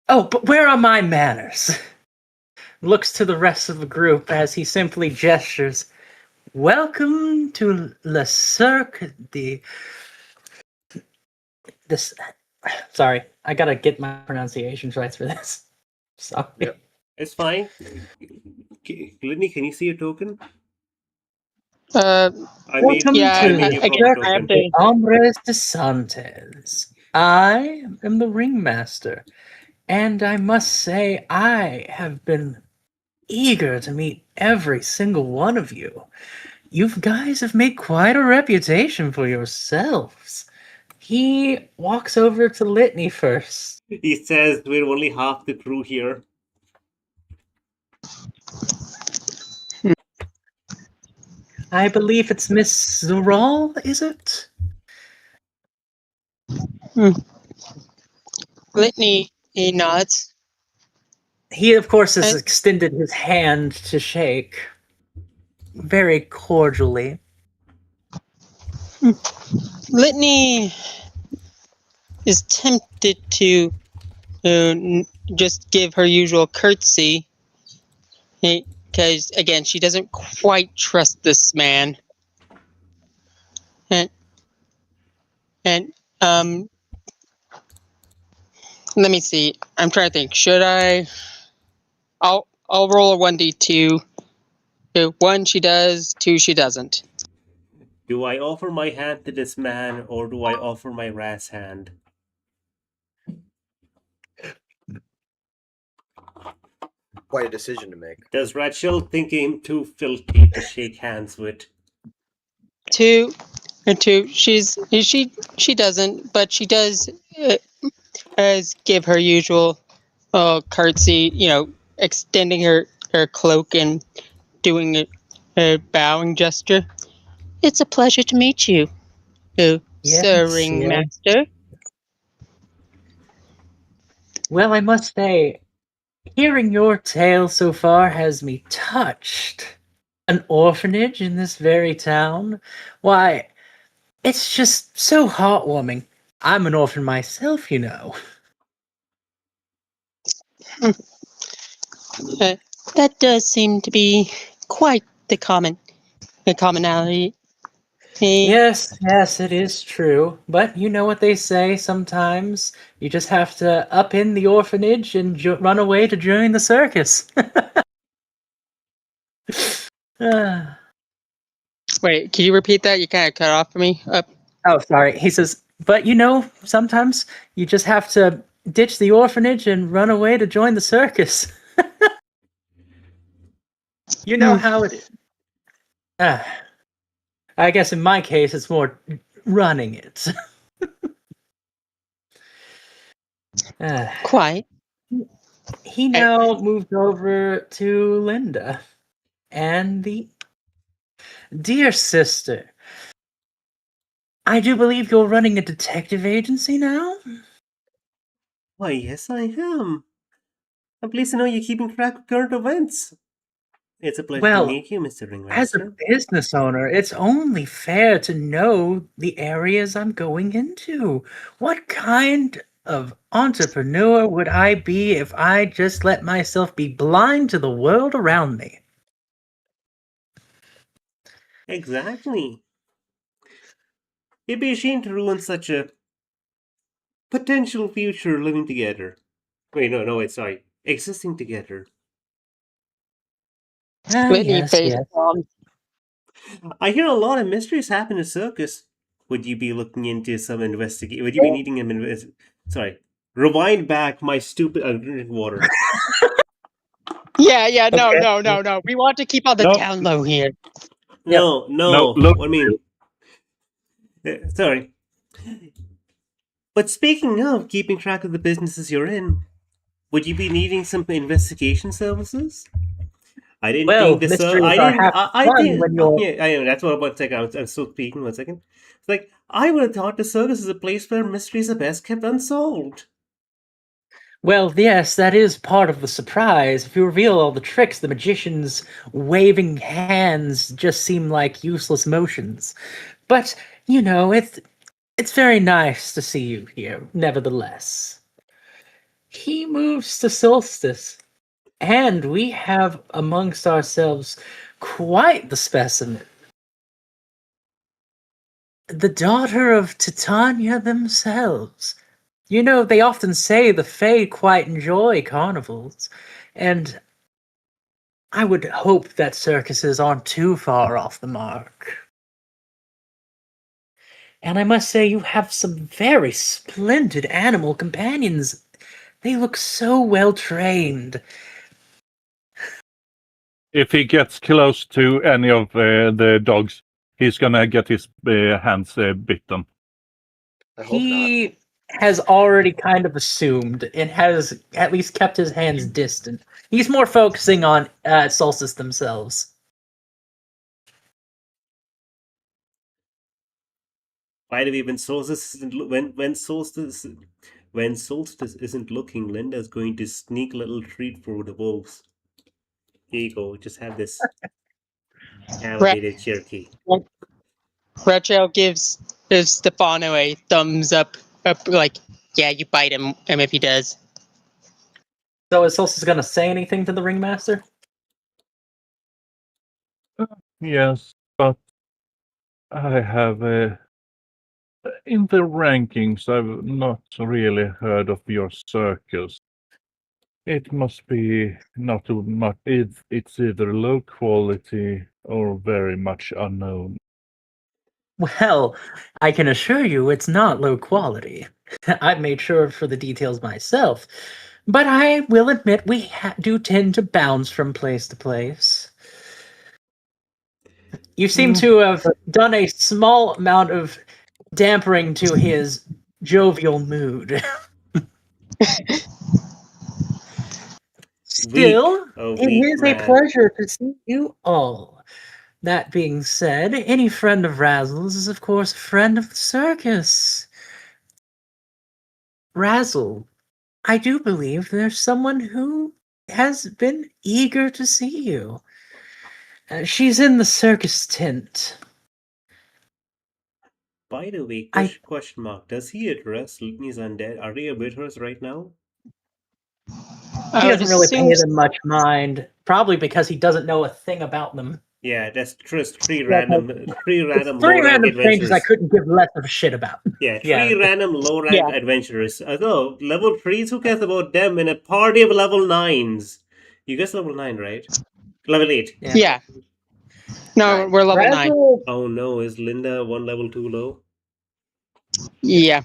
Oh, but where are my manners? Looks to the rest of the group as he simply gestures. Welcome to Le Cirque de... This... Sorry, I gotta get my pronunciations right for this. Sorry. Yep. It's fine. Litney, can you see a token? Uh, I made, Welcome yeah, I to made you I a guess proper I have token. to. Hombres de Santes. I am the ringmaster, and I must say I have been eager to meet every single one of you. You guys have made quite a reputation for yourselves. He walks over to Litney first. He says we're only half the crew here. I believe it's Miss Zaral, is it? Litney, he nods. He, of course, has And- extended his hand to shake. Very cordially. Litney is tempted to just give her usual curtsy. Because, again, she doesn't quite trust this man. And let me see. I'm trying to think. Should I? I'll roll a 1d2. 1 she does, 2 she doesn't. Do I offer my hand to this man, or do I offer my rat's hand? Quite a decision to make. Does Rachel think him too filthy to shake hands with? 2 and 2. She doesn't, but she does give her usual curtsy. Extending her cloak and doing a bowing gesture. It's a pleasure to meet you, Sir Ringmaster. Well, I must say, hearing your tale so far has me touched. An orphanage in this very town? Why, it's just so heartwarming. I'm an orphan myself, you know. That does seem to be quite the commonality. Yes, it is true. But you know what they say sometimes? You just have to up in the orphanage and run away to join the circus. Ah. Wait, can you repeat that? You kind of cut off for me. Oh, sorry. He says, but you know, sometimes you just have to ditch the orphanage and run away to join the circus. You know how it is. I guess in my case, it's more running it. Quite. He now moved over to Linda. And the dear sister, I do believe you're running a detective agency now? Why, yes, I am. I'm pleased to know you're keeping track of current events. It's a pleasure to meet you, Mr. As a Ringmaster. business owner, it's only fair to know the areas I'm going into. What kind of entrepreneur would I be if I just let myself be blind to the world around me? Exactly. It'd be a shame to ruin such a potential future living together. Wait, sorry. Existing together. Yes. I hear a lot of mysteries happen in Circus. Would you be looking into some investigate? Would you be needing an Sorry. Rewind back my stupid drink water. Yeah, no. We want to keep on the down low here. No. look. What I mean. Sorry. But speaking of keeping track of the businesses you're in, would you be needing some investigation services? I didn't think this. Mysteries I are didn't. half I fun didn't. when you're... Yeah, I know. That's what. 1 second. I'm still speaking. 1 second. It's like I would have thought the circus is a place where mysteries are best kept unsolved. Well, yes, that is part of the surprise. If you reveal all the tricks, the magician's waving hands just seem like useless motions. But, you know, it's very nice to see you here, nevertheless. He moves to Solstice, and we have amongst ourselves quite the specimen. The daughter of Titania themselves. You know, they often say the Fae quite enjoy carnivals, and I would hope that circuses aren't too far off the mark. And I must say, you have some very splendid animal companions. They look so well trained. If he gets close to any of the dogs, he's gonna get his hands bitten. I hope not. Has already kind of assumed and has at least kept his hands distant. He's more focusing on Solstice themselves. By the way, when Solstice isn't looking, Linda's going to sneak a little treat for the wolves. Here you go. Just have this alligator jerky. Razzle gives Stefano a thumbs up, like, yeah, you bite him if he does. So is Solstice going to say anything to the ringmaster? Yes, but I have in the rankings. I've not really heard of your circus. It must be not too much. It's either low quality or very much unknown. Well, I can assure you it's not low quality. I've made sure for the details myself. But I will admit we do tend to bounce from place to place. You seem to have done a small amount of dampering to his jovial mood. Still, it is a pleasure to see you all. That being said, any friend of Razzle's is, of course, a friend of the circus. Razzle, I do believe there's someone who has been eager to see you. She's in the circus tent. By the way, question mark. Does he address Litney's undead? Are they with us right now? He doesn't really pay them much mind. Probably because he doesn't know a thing about them. Yeah, that's just three random strangers I couldn't give less of a shit about. Yeah, three random low rank adventurers. Although level 3s, who cares about them in a party of level 9s? You guys level 9, right? Level 8. Yeah. No, we're level 9. Oh no, is Linda one level too low? Yeah.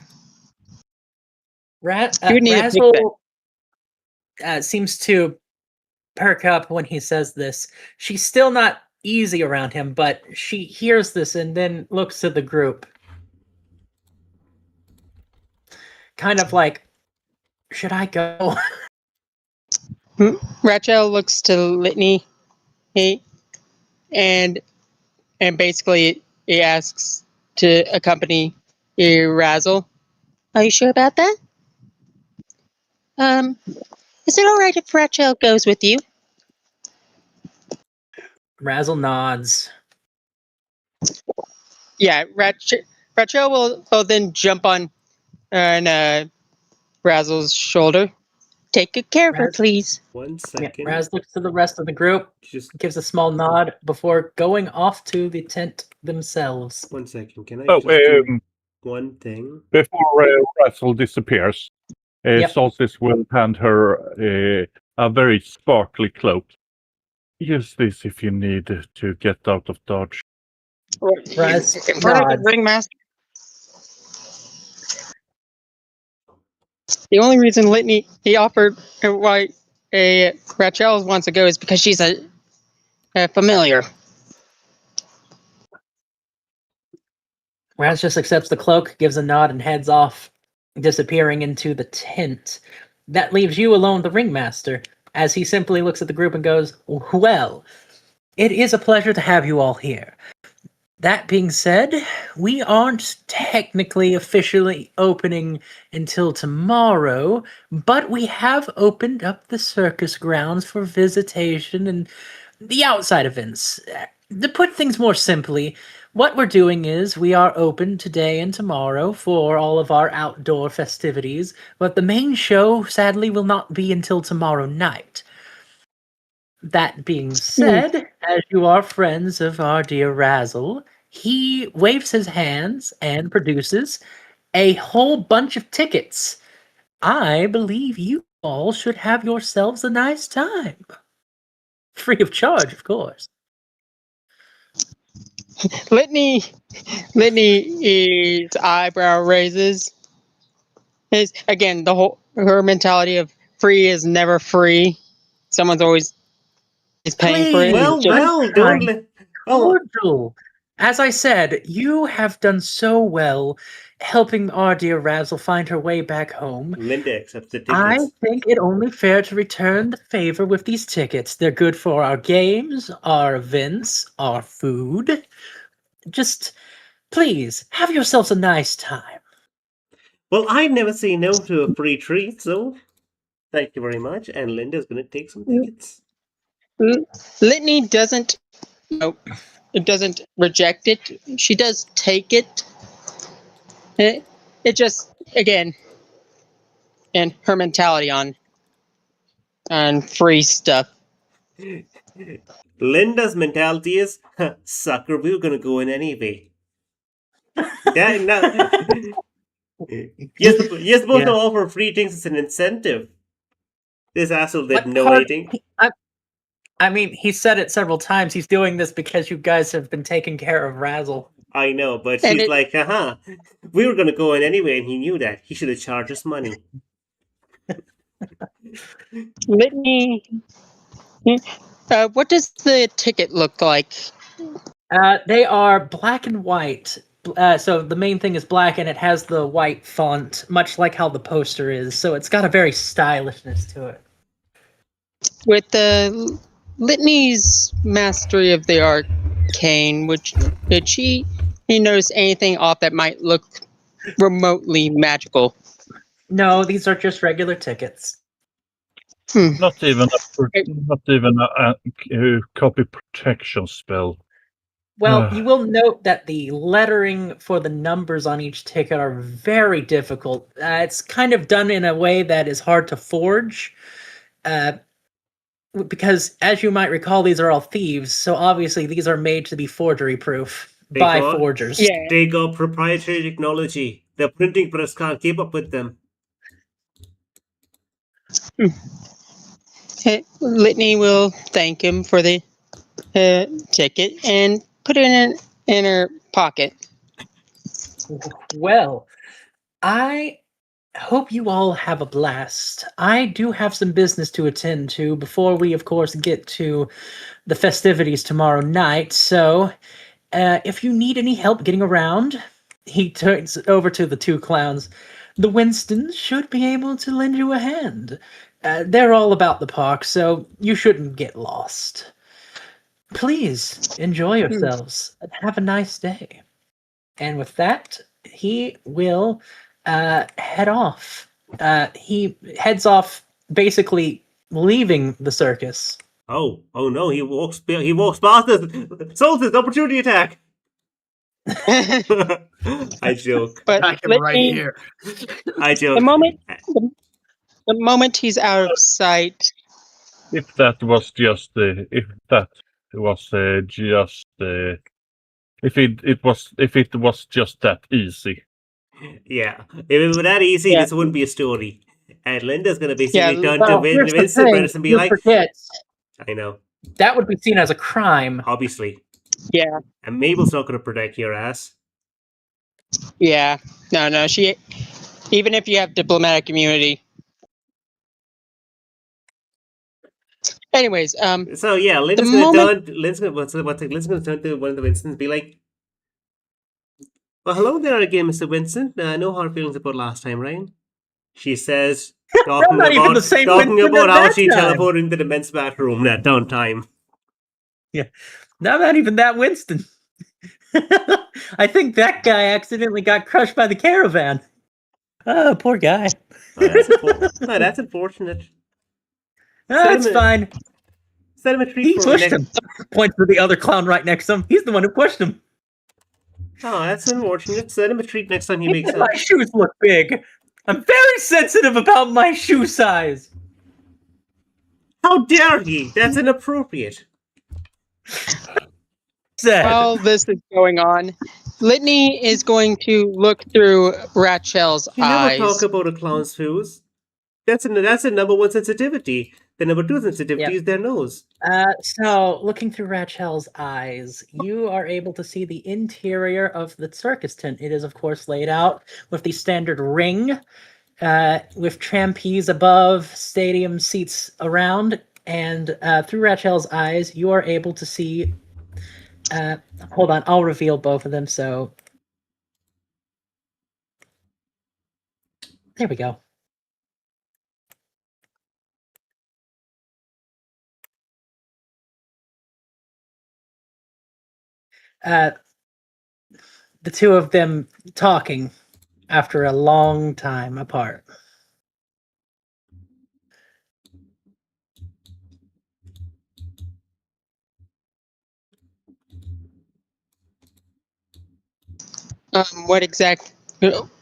Razzle seems to perk up when he says this. She's still not easy around him, but she hears this and then looks to the group. Kind of like, should I go? Razzle looks to Litney, and basically he asks to accompany Razzle. Are you sure about that? Is it alright if Razzle goes with you? Razzle nods. Yeah, Razzle will then jump on Razzle's shoulder. Take good care of her, please. 1 second. Yeah, Raz looks to the rest of the group, gives a small nod before going off to the tent themselves. 1 second. Can I do one thing? Before Razzle disappears, Solstice will hand her a very sparkly cloak. Use this if you need to get out of Dodge. Raz Ringmaster. The only reason Litney offered why Razzle wants to go is because she's a familiar. Raz just accepts the cloak, gives a nod, and heads off, disappearing into the tent. That leaves you alone, the ringmaster, as he simply looks at the group and goes, well, it is a pleasure to have you all here. That being said, we aren't technically officially opening until tomorrow, but we have opened up the circus grounds for visitation and the outside events. To put things more simply, what we're doing is we are open today and tomorrow for all of our outdoor festivities, but the main show sadly will not be until tomorrow night. That being said, as you are friends of our dear Razzle, he waves his hands and produces a whole bunch of tickets. I believe you all should have yourselves a nice time. Free of charge, of course. Litney's eyebrow raises. Again, her mentality of free is never free. Someone's always paying for it. Cordial. As I said, you have done so well helping our dear Razzle find her way back home. Linda accepts the tickets. I think it only fair to return the favor with these tickets. They're good for our games, our events, our food. Just Please, have yourselves a nice time. Well, I'd never say no to a free treat, so thank you very much. And Linda's gonna take some tickets. Litney doesn't, it doesn't reject it. She does take it. It just, again, and her mentality on free stuff. Linda's mentality is, sucker, we were gonna go in anyway. That, no. You're supposed to offer free things as an incentive. This asshole did no waiting. I mean, he said it several times. He's doing this because you guys have been taking care of Razzle. I know, but she's like, haha, we were gonna go in anyway, and he knew that. He should have charged us money. Litney, what does the ticket look like? They are black and white. So the main thing is black, and it has the white font, much like how the poster is. So it's got a very stylishness to it. With the Litney's mastery of the arcane, did she notice anything off that might look remotely magical? No, these are just regular tickets. Not even a copy protection spell. Well, you will note that the lettering for the numbers on each ticket are very difficult. It's kind of done in a way that is hard to forge. Because, as you might recall, these are all thieves, so obviously these are made to be forgery-proof by forgers. Yeah. They got proprietary technology. The printing press can't keep up with them. Litney will thank him for the ticket and put it in her pocket. Well, I hope you all have a blast. I do have some business to attend to before we, of course, get to the festivities tomorrow night. So, if you need any help getting around, he turns over to the two clowns. The Winstons should be able to lend you a hand. They're all about the park, so you shouldn't get lost. Please enjoy yourselves and have a nice day. And with that, he will head off. He heads off, basically leaving the circus. Oh no! He walks past us. Solstice, opportunity attack. I joke. But I am right here. I joke. The moment he's out of sight, If it was just that easy. Yeah, if it were that easy, Yeah. this wouldn't be a story. And Linda's gonna basically turn Well, to here's the Vincent thing, Brothers and be you like, forget, I know, that would be seen as a crime. obviously. yeah, And Mabel's not gonna protect your ass. yeah, no, she, even if you have diplomatic immunity. Anyways, So yeah, Linda's gonna turn to one of the Vincents and be like, well, hello there again, Mr. Vincent. No hard feelings about last time, right? She says, talking not even the same Vincent about as how that she time. teleported into the men's bathroom that downtime. No, not even that Winston. I think that guy accidentally got crushed by the caravan. Oh, poor guy. That's unfortunate. That's fine. Send him a treat He for pushed him. Points to the other clown right next to him. He's the one who pushed him. Oh, that's unfortunate. Send him a treat next time he He makes said up. my shoes look big. I'm very sensitive about my shoe size. How dare he? That's inappropriate. Said. while this is going on, Litney is going to look through Rachel's You never eyes. talk about a clown's shoes. That's a number one sensitivity. The number two sensitivity is their nose. So, looking through Rachel's eyes, you are able to see the interior of the circus tent. It is, of course, laid out with the standard ring, with trapeze above, stadium seats around, and through Rachel's eyes, you are able to see. Hold on, I'll reveal both of them. So, there we go. the two of them talking after a long time apart. What exact?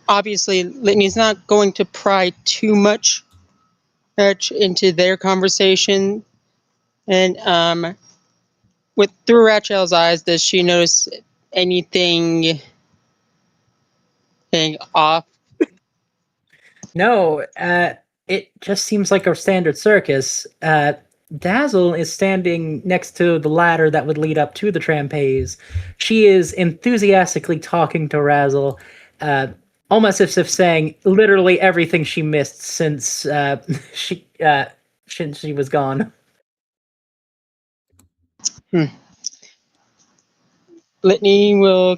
Obviously, Litney's not going to pry too much into their conversation, and with through Rachel's eyes, does she notice anything off? No, it just seems like a standard circus. Dazzle is standing next to the ladder that would lead up to the trapeze. She is enthusiastically talking to Razzle, almost as if saying literally everything she missed since she was gone. Litney will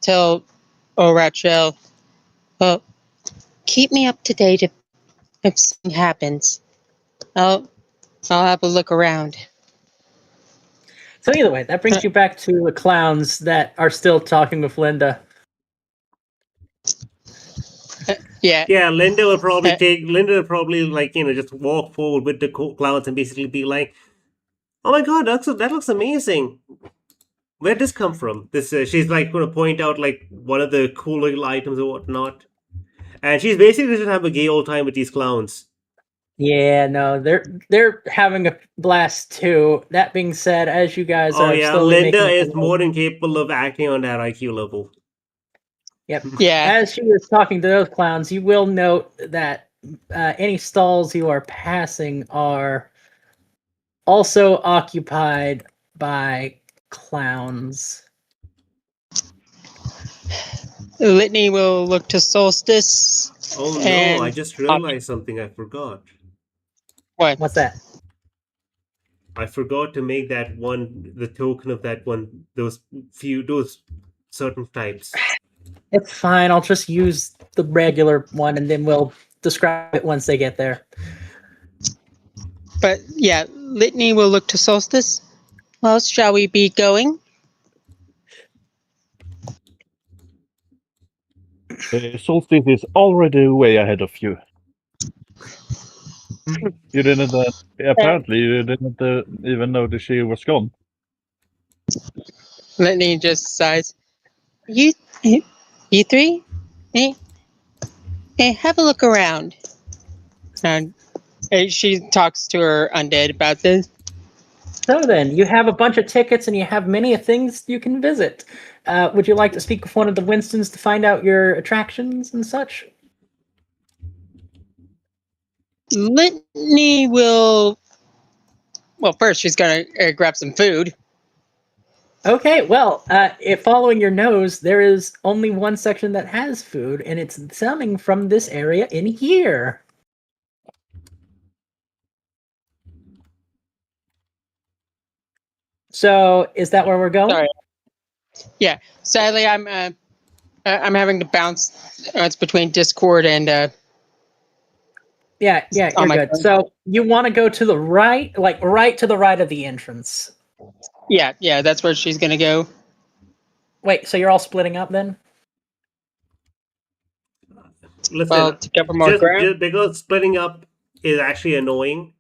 tell Rachel, keep me up to date if something happens. I'll have a look around. So either way, that brings you back to the clowns that are still talking with Linda. Yeah. Yeah, Linda will probably like, just walk forward with the clowns and basically be like, "Oh my god, that looks amazing. Where'd this come from?" She's like going to point out like one of the cool little items or whatnot, and she's basically just have a gay old time with these clowns. Yeah, no, they're having a blast too. That being said, as you guys are slowly Linda making is more than capable of acting on that IQ level. Yep. Yeah. As she is talking to those clowns, you will note that any stalls you are passing are also occupied by clowns. Litney will look to Solstice. Oh no, and I just realized something I forgot. What? What's that? I forgot to make the token of that one, those certain types. It's fine. I'll just use the regular one, and then we'll describe it once they get there. But yeah, Litney will look to Solstice. Well, shall we be going? Solstice is already way ahead of you. You didn't. Apparently, you didn't even notice she was gone. Litney just sighs. You three? Hey, have a look around. And she talks to her undead about this. So then, you have a bunch of tickets, and you have many things you can visit. Would you like to speak with one of the Winstons to find out your attractions and such? Litney will. Well, first she's gonna grab some food. Okay, well, if following your nose, there is only one section that has food, and it's coming from this area in here. So, is that where we're going? Sorry. Yeah. Sadly, I'm having to bounce. It's between Discord and. Yeah, you're good. phone. So you want to go to the right, like right to the right of the entrance. Yeah, that's where she's gonna go. Wait, so you're all splitting up then? Listen, To cover more ground. just because splitting up is actually annoying,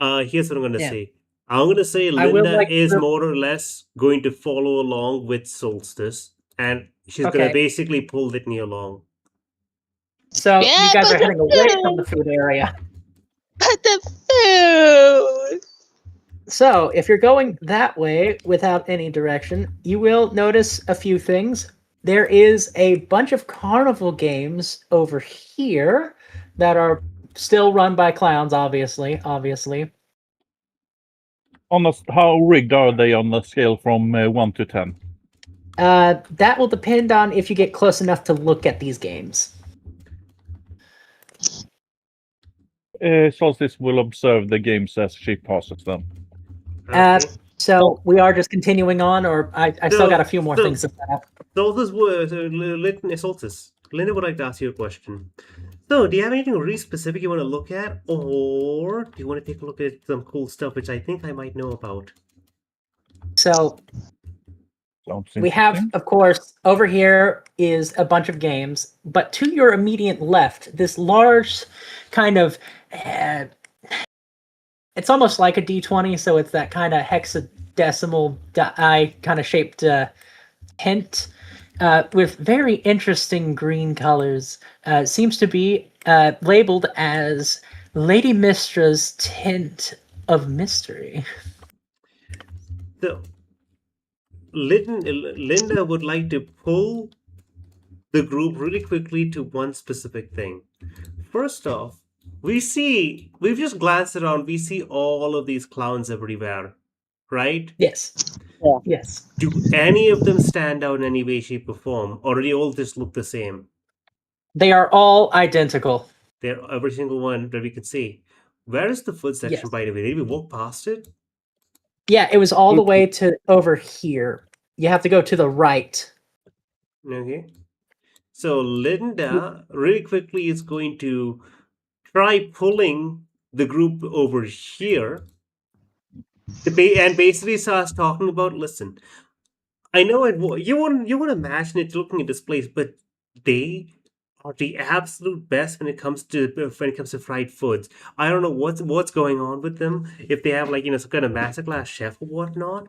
here's what I'm going to say. I'm going to say Linda is more or less going to follow along with Solstice, and she's going to basically pull Litney along. So you guys are heading away from the food area. But the food! So if you're going that way without any direction, you will notice a few things. There is a bunch of carnival games over here that are still run by clowns, obviously. How rigged are they on the scale from 1 to 10? That will depend on if you get close enough to look at these games. Solstice will observe the games as she passes them. So we are just continuing on, or I still got a few more things to set up. Solstice, Linda would like to ask you a question. So, do you have anything really specific you want to look at, or do you want to take a look at some cool stuff which I think I might know about? So, Sounds We have, interesting. of course, over here is a bunch of games, but to your immediate left, this large kind of, it's almost like a D20, so it's that kind of hexadecimal die kind of shaped hint with very interesting green colors. Seems to be labeled as Lady Mistra's Tint of Mystery. So, Linda would like to pull the group really quickly to one specific thing. First off, we've just glanced around, we see all of these clowns everywhere, right? Yes. Yeah. Yes. Do any of them stand out in any way, shape, or form? Or do they all just look the same? They are all identical. They're every single one that we can see. Where is the food section, Yes. by the way? Did we walk past it? Yeah, it was all the way to over here. You have to go to the right. Okay. So Linda really quickly is going to try pulling the group over here. And basically starts talking about, listen, I know you wouldn't imagine it looking at this place, but they are the absolute best when it comes to fried foods. I don't know what's going on with them, if they have some kind of masterclass chef or whatnot,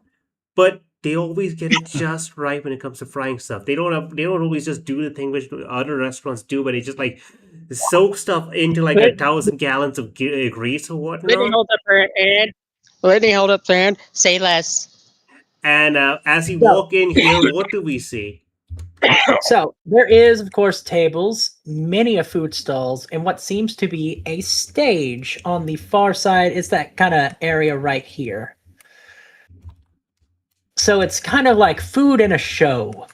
but they always get it just right when it comes to frying stuff. They don't always just do the thing which other restaurants do, but they just soak stuff into 1,000 gallons of grease or Litney whatnot. hold up her hand. Litney hold up her hand. Say less. And as we walk in here, what do we see? So there is, of course, tables, many of food stalls, and what seems to be a stage on the far side is that kind of area right here. So it's kind of like food in a show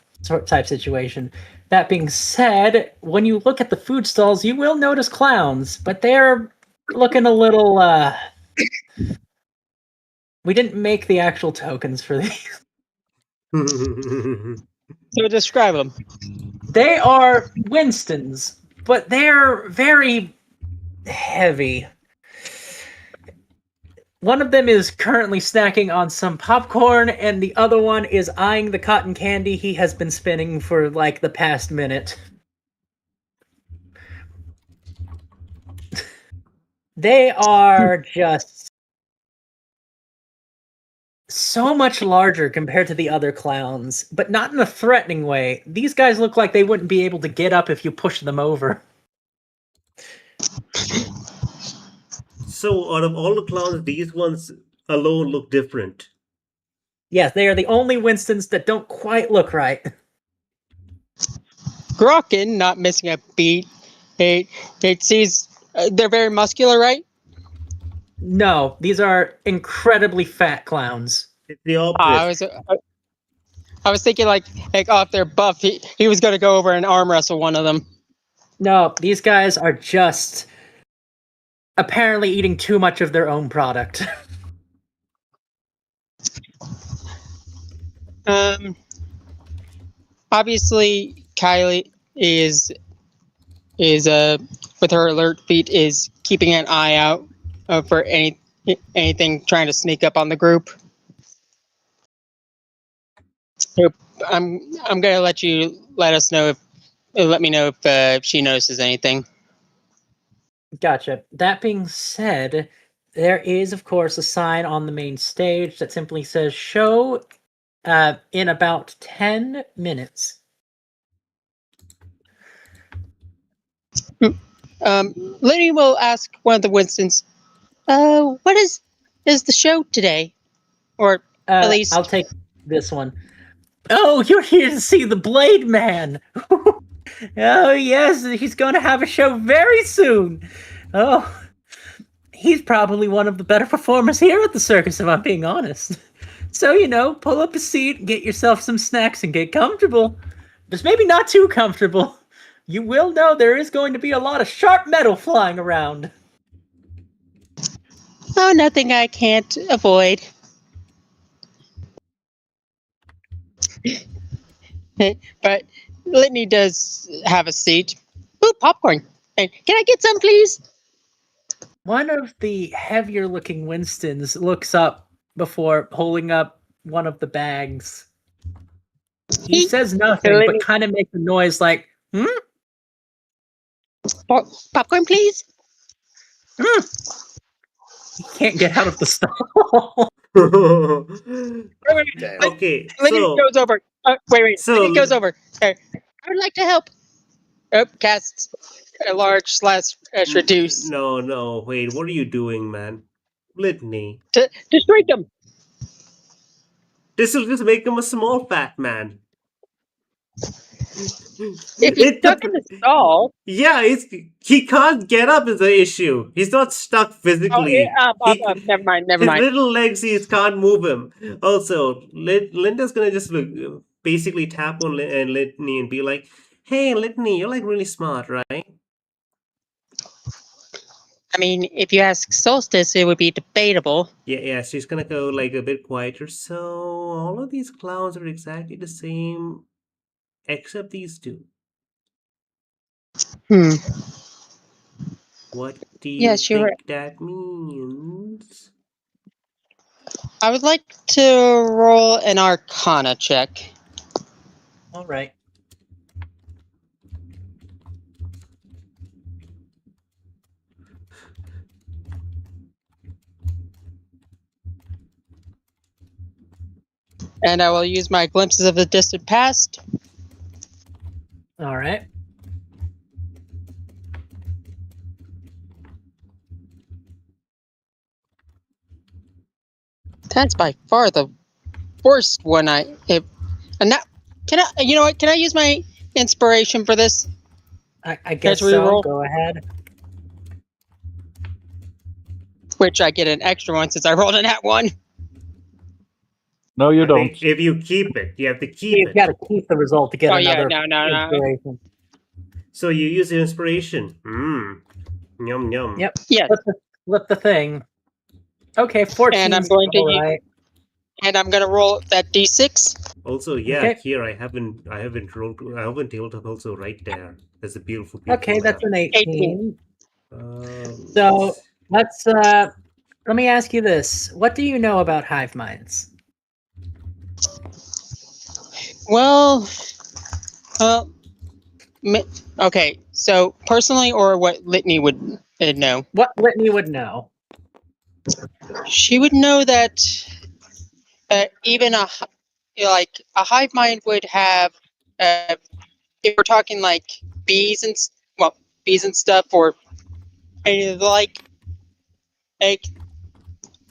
type situation. That being said, when you look at the food stalls, you will notice clowns, but they're looking a little. We didn't make the actual tokens for these. So describe them. They are Winstons, but they're very heavy. One of them is currently snacking on some popcorn, and the other one is eyeing the cotton candy he has been spinning for the past minute. They are just so much larger compared to the other clowns, but not in a threatening way. These guys look like they wouldn't be able to get up if you pushed them over. So, out of all the clowns, these ones alone look different. Yes, they are the only Winstons that don't quite look right. Grokken, not missing a beat. It sees they're very muscular, right? No, these are incredibly fat clowns. It's the opposite. I was thinking like off their buff, he was gonna go over and arm wrestle one of them. No, these guys are just apparently eating too much of their own product. Obviously, Kylie is with her alert feet is keeping an eye out for anything trying to sneak up on the group. So I'm gonna let me know if she notices anything. Gotcha. That being said, there is, of course, a sign on the main stage that simply says show in about 10 minutes. Lenny will ask one of the Winstons, what is the show today? Or at least I'll take this one. Oh, you're here to see the Blade Man! Oh, yes, he's going to have a show very soon. Oh, he's probably one of the better performers here at the circus, if I'm being honest. So, pull up a seat, get yourself some snacks, and get comfortable. Just maybe not too comfortable. You will know there is going to be a lot of sharp metal flying around. Oh, nothing I can't avoid. But Litney does have a seat. Ooh, popcorn. Hey, can I get some, please? One of the heavier looking Winstons looks up before holding up one of the bags. He says nothing, but Litney- kind of makes a noise like, Popcorn, please. He can't get out of the stall. Wait. Okay, Litney so goes over. Wait. so- Litney goes over. I would like to help. Casts a large slash reduce no, wait, what are you doing, man? Litney. to strike him. This will just make him a small fat man. If he's stuck in the stall. Yeah, he can't get up is the issue. He's not stuck physically. Up. Never mind. His little legs, he can't move him. Also, Linda's gonna just basically tap on Litney and be like, "Hey, Litney, you're like really smart, right?" I mean, if you ask Solstice, it would be debatable. Yeah, she's gonna go like a bit quieter. So all of these clowns are exactly the same, except these two. What do you Yes, you're think that means? I would like to roll an Arcana check. All right. And I will use my glimpses of the distant past. All right. That's by far the worst one can I, you know what? Can I use my inspiration for this? I guess Let's reroll. so. Go ahead. Which I get an extra one since I rolled a nat one. No, you I don't. think if you keep it, you have to keep You've it. got to keep the result to get Oh, yeah, another no. inspiration. So you use the inspiration. Yum yum. Yep. Yes. Flip the thing. Okay, 14. And I'm going to all right. And I'm gonna roll that d6. Also, yeah, Okay. here I haven't rolled. I haven't able to also right there. There's a beautiful. Okay, that's an 18. So let's let me ask you this: what do you know about hive minds? Well, okay. So personally, or what Litney would know. What Litney would know? She would know that even a hive mind would have, if we're talking like bees and stuff, or any of the like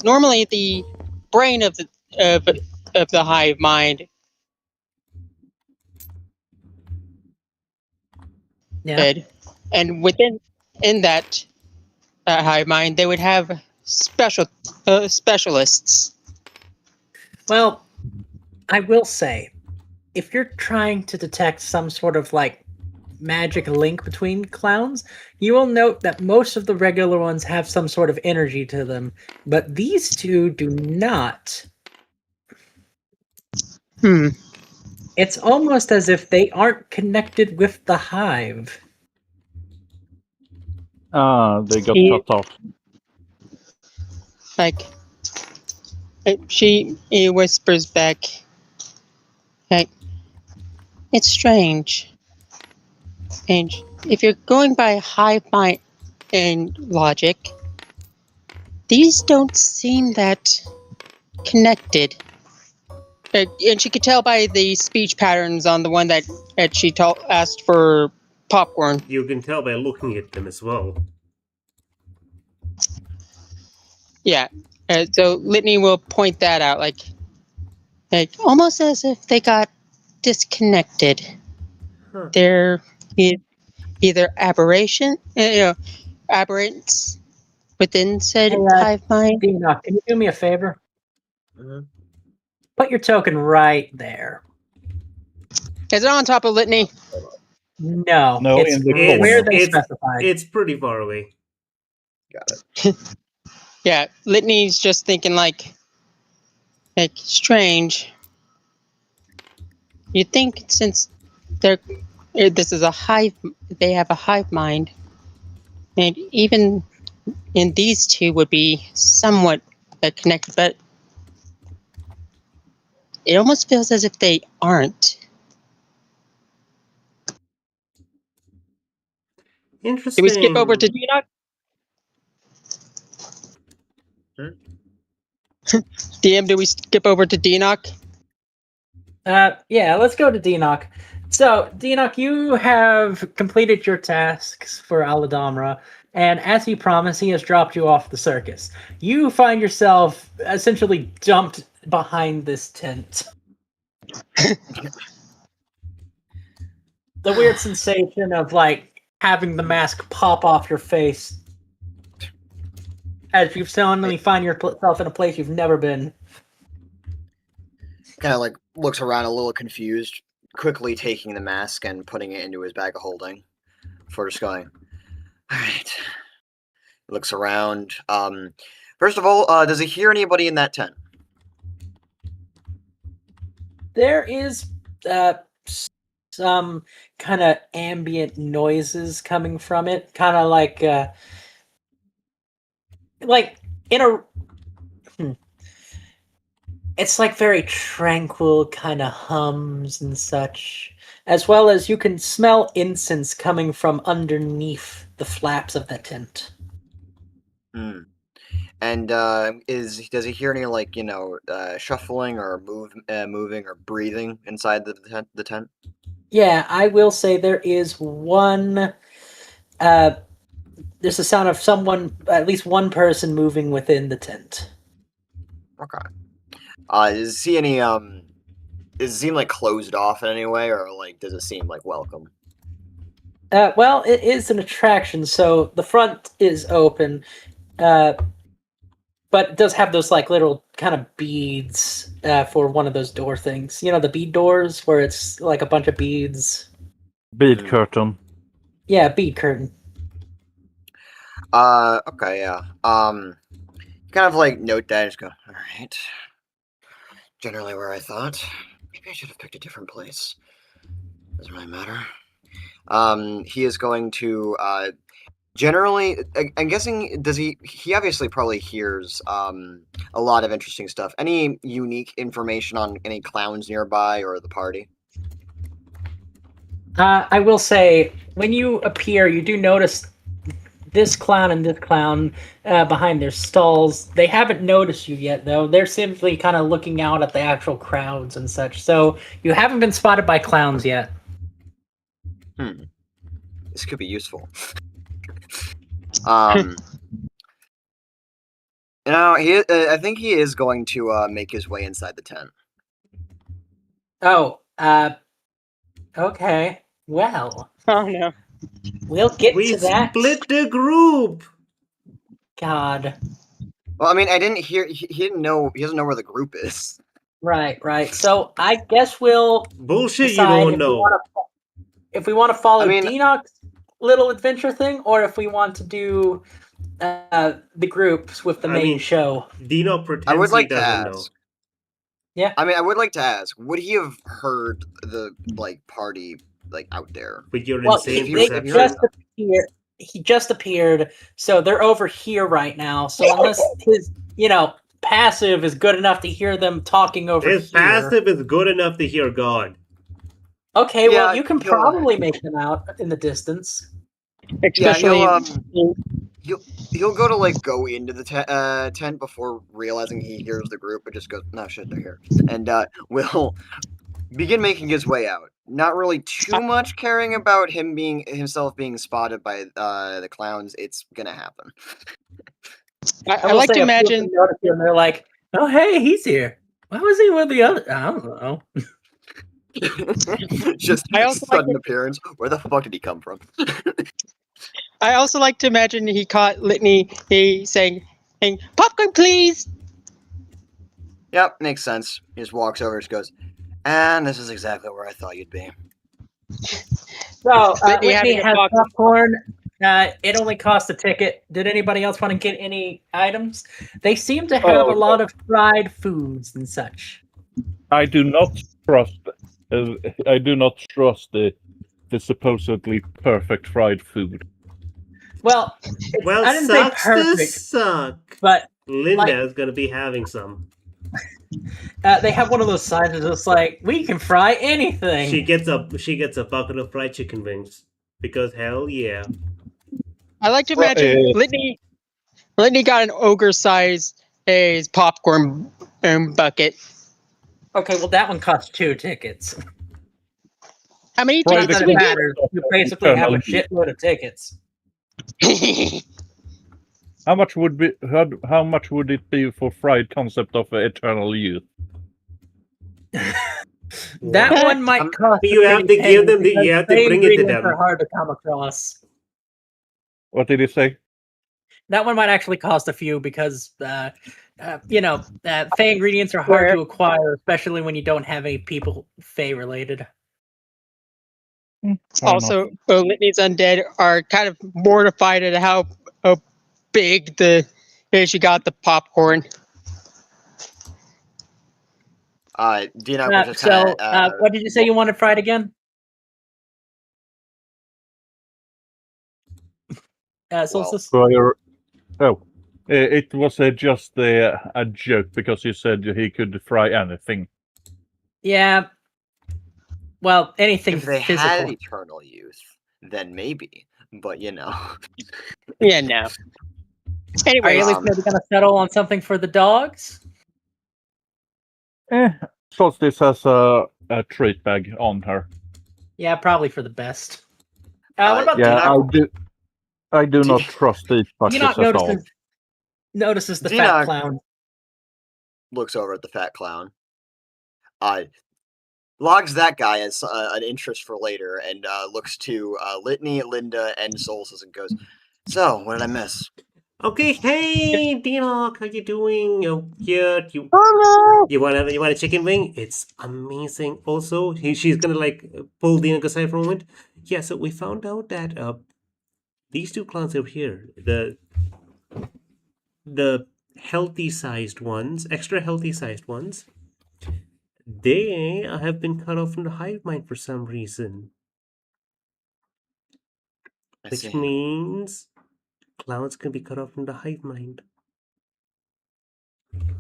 normally the brain of the hive mind. Yeah. And in that hive mind, they would have specialists. Well, I will say, if you're trying to detect some sort of like magic link between clowns, you will note that most of the regular ones have some sort of energy to them, but these two do not. It's almost as if they aren't connected with the hive. They got cut off. Like, she whispers back, like, it's strange. And if you're going by hive mind and logic, these don't seem that connected. And she could tell by the speech patterns on the one that she asked for popcorn. You can tell by looking at them as well. Yeah. So Litney will point that out, like almost as if they got disconnected. Huh. They're either aberrants within said hive mind. Dinok, can you do me a favor? Put your token right there. Is it on top of Litney? No, No, it's in the where corner. they specified. It's pretty far away. Got it. Yeah, Litney's just thinking like strange. You'd think since this is a hive, they have a hive mind, and even in these two would be somewhat connected, but it almost feels as if they aren't. Interesting. Do we skip over to Dinok? DM, do we skip over to Dinok? Yeah, let's go to Dinok. So, Dinok, you have completed your tasks for Aladamra, and as he promised, he has dropped you off the circus. You find yourself essentially dumped behind this tent. The weird sensation of, like, having the mask pop off your face as you suddenly find yourself in a place you've never been. Kind of like looks around a little confused, quickly taking the mask and putting it into his bag of holding before just going, all right. Looks around. First of all, does he hear anybody in that tent? There is some kind of ambient noises coming from it, kind of like in a. It's like very tranquil kind of hums and such, as well as you can smell incense coming from underneath the flaps of the tent. Hmm. And does he hear any like shuffling or moving or breathing inside the tent? Yeah, I will say there is one. There's a sound of someone, at least one person, moving within the tent. Okay. Does it seem like closed off in any way, or like does it seem like welcome? Well, it is an attraction, so the front is open, but it does have those like little kind of beads for one of those door things. You know, the bead doors where it's like a bunch of beads. Bead curtain. Yeah, bead curtain. Okay, yeah. Kind of like note that and just go, all right. Generally where I thought. Maybe I should have picked a different place. Doesn't really matter. He is going to, generally, I'm guessing, does he obviously probably hears, a lot of interesting stuff. Any unique information on any clowns nearby or the party? I will say, when you appear, you do notice this clown and this clown behind their stalls. They haven't noticed you yet, though. They're simply kind of looking out at the actual crowds and such. So you haven't been spotted by clowns yet. This could be useful. I think he is going to make his way inside the tent. Oh, okay. Well, Oh no. we'll get We to that. split the group. God. Well, I mean, I didn't hear. He didn't know. He doesn't know where the group is. Right. So I guess we'll Bullshit, you decide don't know. if we want to follow I mean- Dinok's little adventure thing, or if we want to do the groups with the main show. Dino pretends I would like he to doesn't know. ask. Yeah. I mean, I would like to ask. Would he have heard the party out there? With your Well, insane they perception. he just appeared, so they're over here right now. So unless his, passive is good enough to hear them talking over His here. passive is good enough to hear God. Okay, well, Yeah, you can he'll- probably make them out in the distance. Especially He'll go to go into the tent before realizing he hears the group, but just goes, "No shit, they're here," and will begin making his way out. Not really too much caring about himself being spotted by the clowns. It's gonna happen. I will like say to a few of imagine. them notice you and they're like, "Oh, hey, he's here. Why was he with the other? I don't know." Just I also like sudden appearance. Where the fuck did he come from? I also like to imagine he caught Litney. He saying, "Popcorn, please." Yep, makes sense. He just walks over, just goes, and this is exactly where I thought you'd be. So, Whitney Whitney having a has popcorn. popcorn. It only costs a ticket. Did anybody else want to get any items? They seem to have a lot of fried foods and such. I do not trust. I do not trust the supposedly perfect fried food. Well, I didn't say sucks to perfect, suck. but Linda is going to be having some. they have one of those signs that's like, "We can fry anything." She gets a bucket of fried chicken wings because hell yeah. I like to Well, imagine Litney got an ogre-sized popcorn bucket. Okay, well that one costs 2 tickets. How many Friday Not tickets that do it we matters. You basically have a Eternal Youth. shitload of tickets. get? How much would it be for fried concept of eternal youth? That What? one might cost. You a have pretty to give penny them the. because You have to the bring it to ingredients are them. hard to come across. What did he say? That one might actually cost a few because, Fey ingredients are hard to acquire, especially when you don't have any people Fey related. Why not? Also, Litney's undead are kind of mortified at how big she got the popcorn. Dinok was just kind of. What did you say you wanted fried again? Solstice? It was just a joke because you said he could fry anything. Yeah. Well, anything If they physical. had eternal youth, then maybe. But Yeah, no. Are Anyway, you at least maybe going to settle on something for the dogs? Solstice has a treat bag on her. Yeah, probably for the best. What about Dinok? I do not trust these fuckers Dinok at all. notices the Dinok fat clown. looks over at the fat clown. Logs that guy as an interest for later, and looks to Litney, Linda, and Solstice, and goes, "So, what did I miss?" Okay, hey Dinok, how you doing? Oh, cute. You want a chicken wing? It's amazing. Also, she's gonna pull Dinok aside for a moment. Yeah, so we found out that these two clans over here, the healthy sized ones, extra healthy sized ones, they have been cut off from the hive mind for some reason. Which means clowns can be cut off from the hive mind.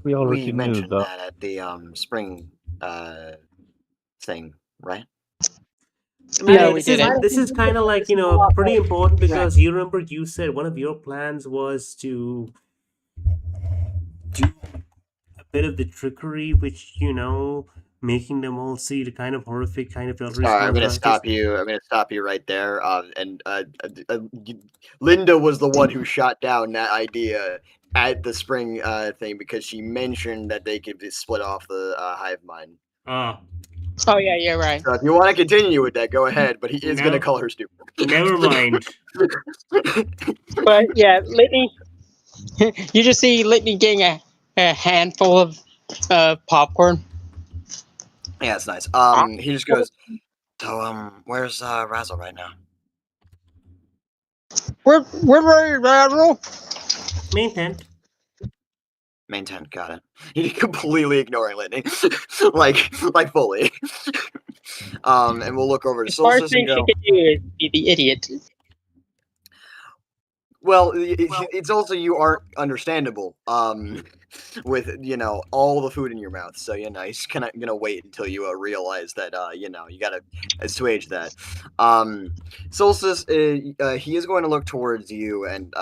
We already We knew mentioned that. that at the spring thing, right? No, we didn't. This is kind of like, pretty important because you remember you said one of your plans was to do a bit of the trickery, which, making them all see the kind of horrific kind of elder. Sorry, I'm going to stop you. I'm going to stop you right there. Linda was the one who shot down that idea at the spring thing because she mentioned that they could be split off the hive mind. Oh yeah, you're right. So if you want to continue with that, go ahead. But he is going to call her stupid. Never mind. But yeah, Litney, you just see Litney getting a handful of popcorn. Yeah, it's nice. He just goes, "So, where's Razzle right now?" We're ready, Razzle. Main tent. Main tent, got it. He completely ignoring Litney, like fully. And we'll look over to Solstice First thing and she go, could do is be the idiot. Well, it's also you aren't understandable. With all the food in your mouth, so he's gonna wait until you realize that you gotta assuage that. Solstice, he is going to look towards you and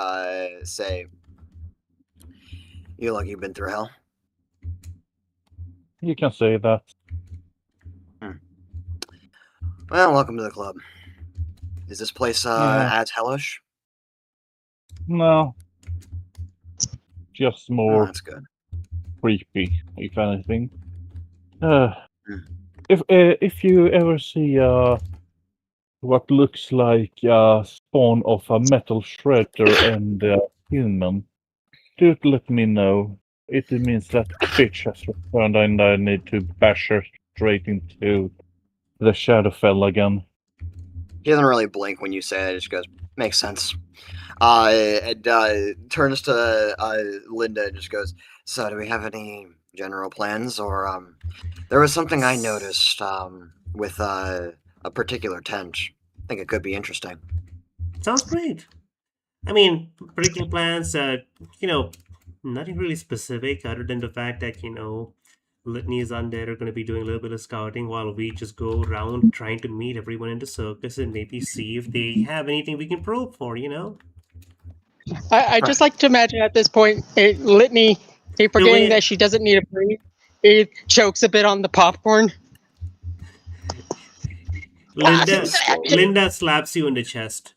say, "You look like you've been through hell." You can say that. Well, welcome to the club. Is this place as hellish? No. Just Oh, more that's good. creepy, if anything. If you ever see what looks like a spawn of a metal shredder and a human, do let me know. It means that bitch has returned and I need to bash her straight into the Shadowfell again. He doesn't really blink when you say it. He just goes, "Makes sense." And turns to Linda and just goes, "So, do we have any general plans? Or there was something I noticed with a particular tent. I think it could be interesting." Sounds great. I mean, particular plans, nothing really specific other than the fact that, Litney's undead are going to be doing a little bit of scouting while we just go around trying to meet everyone in the circus and maybe see if they have anything we can probe for, I just like to imagine at this point, Litney, forgetting that she doesn't need a breathe, it chokes a bit on the popcorn. Linda slaps you in the chest.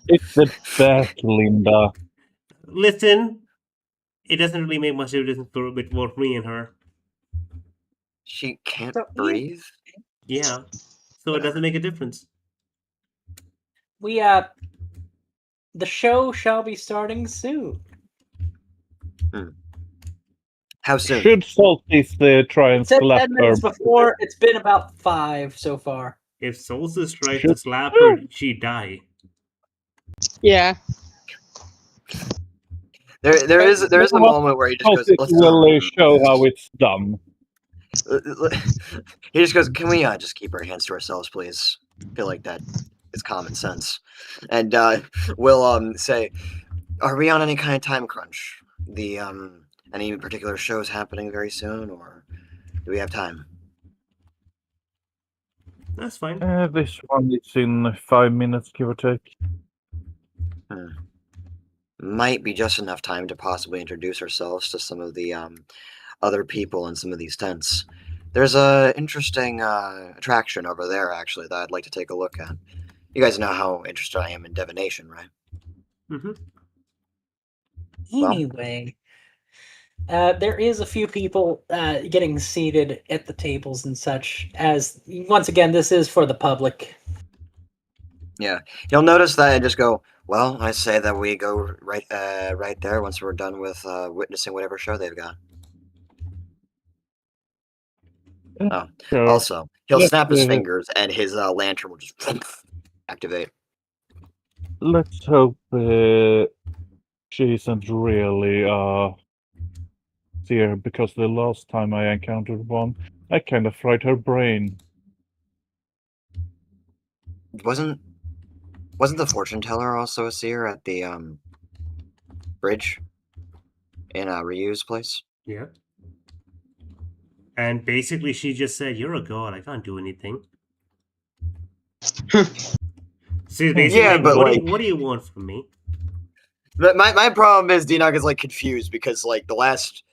It's the back, Linda. Listen, it doesn't really make much difference between me and her. She can't breathe? Yeah, so it doesn't make a difference. The show shall be starting soon. How soon? Should Solstice try and Said slap 10 her? minutes before. It's been about 5 so far. If Solstice tries to slap her, she die. Yeah. There is a moment where he just goes, Solstice will show how it's done. He just goes, can we just keep our hands to ourselves, please? I feel like that is common sense. And we'll say, are we on any kind of time crunch? Any particular shows happening very soon, or do we have time? That's fine. This one is in 5 minutes, give or take. Might be just enough time to possibly introduce ourselves to some of the other people in some of these tents. There's a interesting attraction over there, actually, that I'd like to take a look at. You guys know how interested I am in divination, right? Mm-hmm. Anyway, there is a few people getting seated at the tables and such. As once again, this is for the public. Yeah, you'll notice that I just go, well, I say that we go right there once we're done with witnessing whatever show they've got. Oh, Sure. also, he'll snap his fingers and his lantern will just activate. Let's hope she isn't really seer, because the last time I encountered one, I kind of fried her brain. Wasn't the fortune teller also a seer at the bridge in Ryu's place? Yeah. And basically, she just said, "You're a god. I can't do anything." See, basically, Yeah, but what do you want from me? But my problem is Dinok is like confused because like the last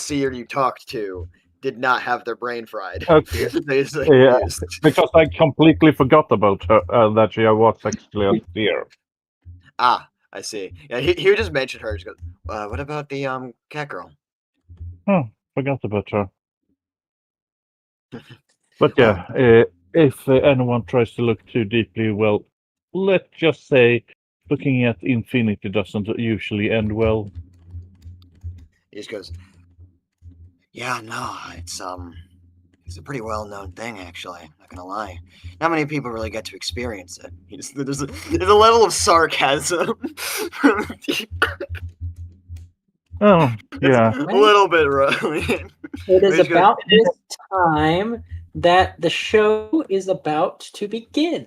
seer you talked to did not have their brain fried. Okay. Yeah, because I completely forgot about her, that she was actually a seer. Ah, I see. Yeah, he just mentioned her. He goes, what about the cat girl? Forgot about her. But yeah, if anyone tries to look too deeply, well, let's just say looking at infinity doesn't usually end well. He just goes, yeah, no, it's a pretty well-known thing, actually. Not gonna lie, not many people really get to experience it. There's a level of sarcasm. Oh, yeah. A little bit wrong. It is about this time that the show is about to begin.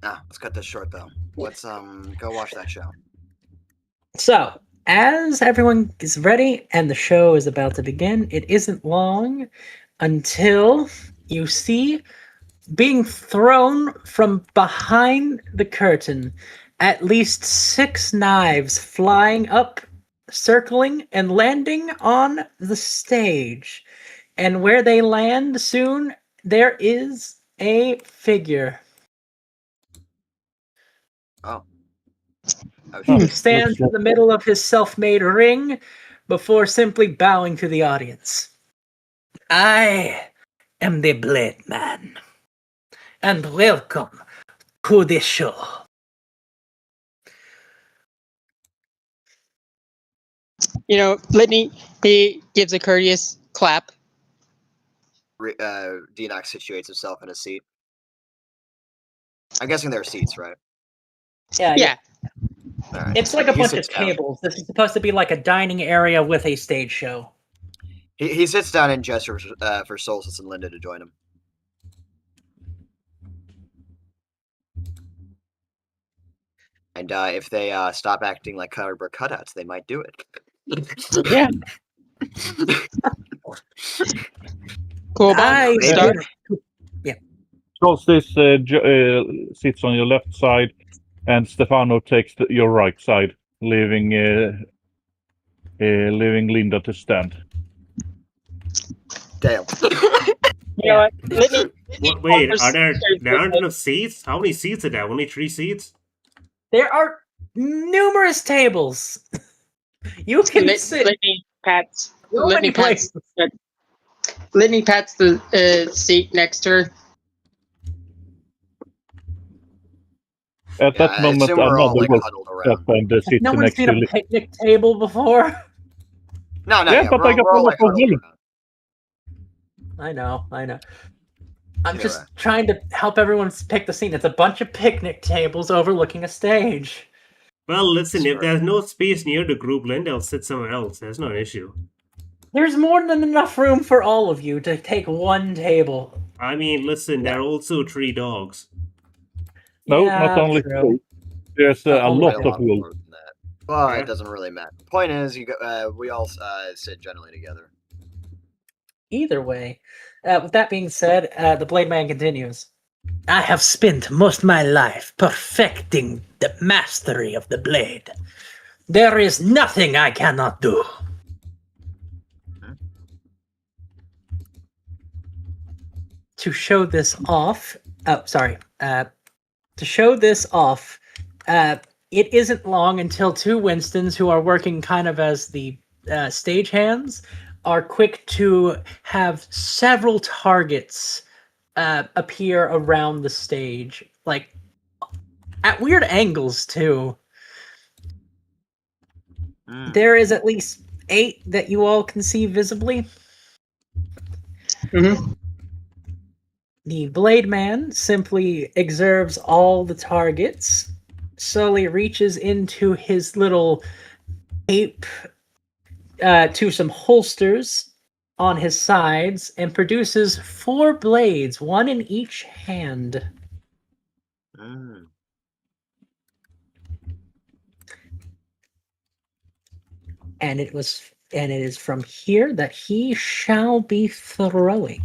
Let's cut this short though. Let's go watch that show. So, as everyone is ready and the show is about to begin, it isn't long until you see being thrown from behind the curtain at least 6 knives flying up, circling, and landing on the stage. And where they land soon, there is a figure. Who stands in the middle of his self-made ring before simply bowing to the audience. I am the Blade Man, and welcome to this show. You know, Litney, he gives a courteous clap. Dinok situates himself in a seat. I'm guessing there are seats, right? Yeah. Right. It's like a bunch of sits down. tables. This is supposed to be like a dining area with a stage show. He sits down and gestures for Solstice and Linda to join him. And if they stop acting like cardboard cutouts, they might do it. Yeah. Cool. Solstice sits on your left side, And Stefano takes your right side, leaving Linda to stand. Damn. You know what? Litney Wait, offers- there aren't enough seats? How many seats are there? Only 3 seats? There are numerous tables. You can sit. Litney pats. So many Litney pats the seat next to her. At that I moment, assume we're all another like huddled around. and the seat No one's next seen to a picnic table before. No, Yeah, but we're, I got we're all one like for huddled Will. around. I know. I'm Anyway. just trying to help everyone pick the scene. It's a bunch of picnic tables overlooking a stage. Well, listen, if Sure. there's no space near the group, Linda will sit somewhere else. That's not an issue. There's more than enough room for all of you to take one table. I mean, listen, there are also 3 dogs. No, Yeah, not only true. two. There's a only lot Quite two. of wolves. more than that. Well, Yeah. it doesn't really matter. Point is, we all sit generally together. Either way, with that being said, the Blade Man continues. I have spent most of my life perfecting the mastery of the blade. There is nothing I cannot do. To show this off, to show this off, it isn't long until 2 Winstons, who are working kind of as the stagehands, are quick to have several targets appear around the stage, like at weird angles too. There is at least 8 that you all can see visibly. Mm-hmm. The Blade Man simply observes all the targets, slowly reaches into his little cape to some holsters on his sides, and produces 4 blades, 1 in each hand. And it is from here that he shall be throwing.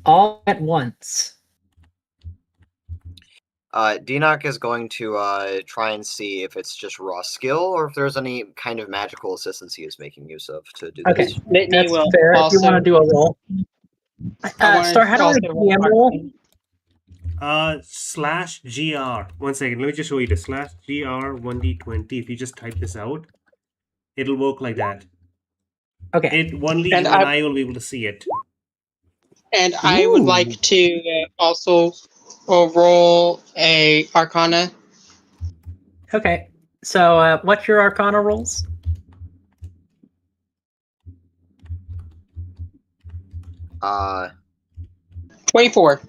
All at once. Dinok is going to try and see if it's just raw skill or if there's any kind of magical assistance he is making use of to do Okay, this. Litney that's will fair. also. If you want to do a roll. I wanna Star, how do I also DM roll? /GR. 1 second, let me just show you the /GR 1d20. If you just type this out, it'll work like that. Okay. It only And you and I will be able to see it. And I would Ooh. like to also roll a Arcana. Okay. So, what's your Arcana rolls? Uh, 24.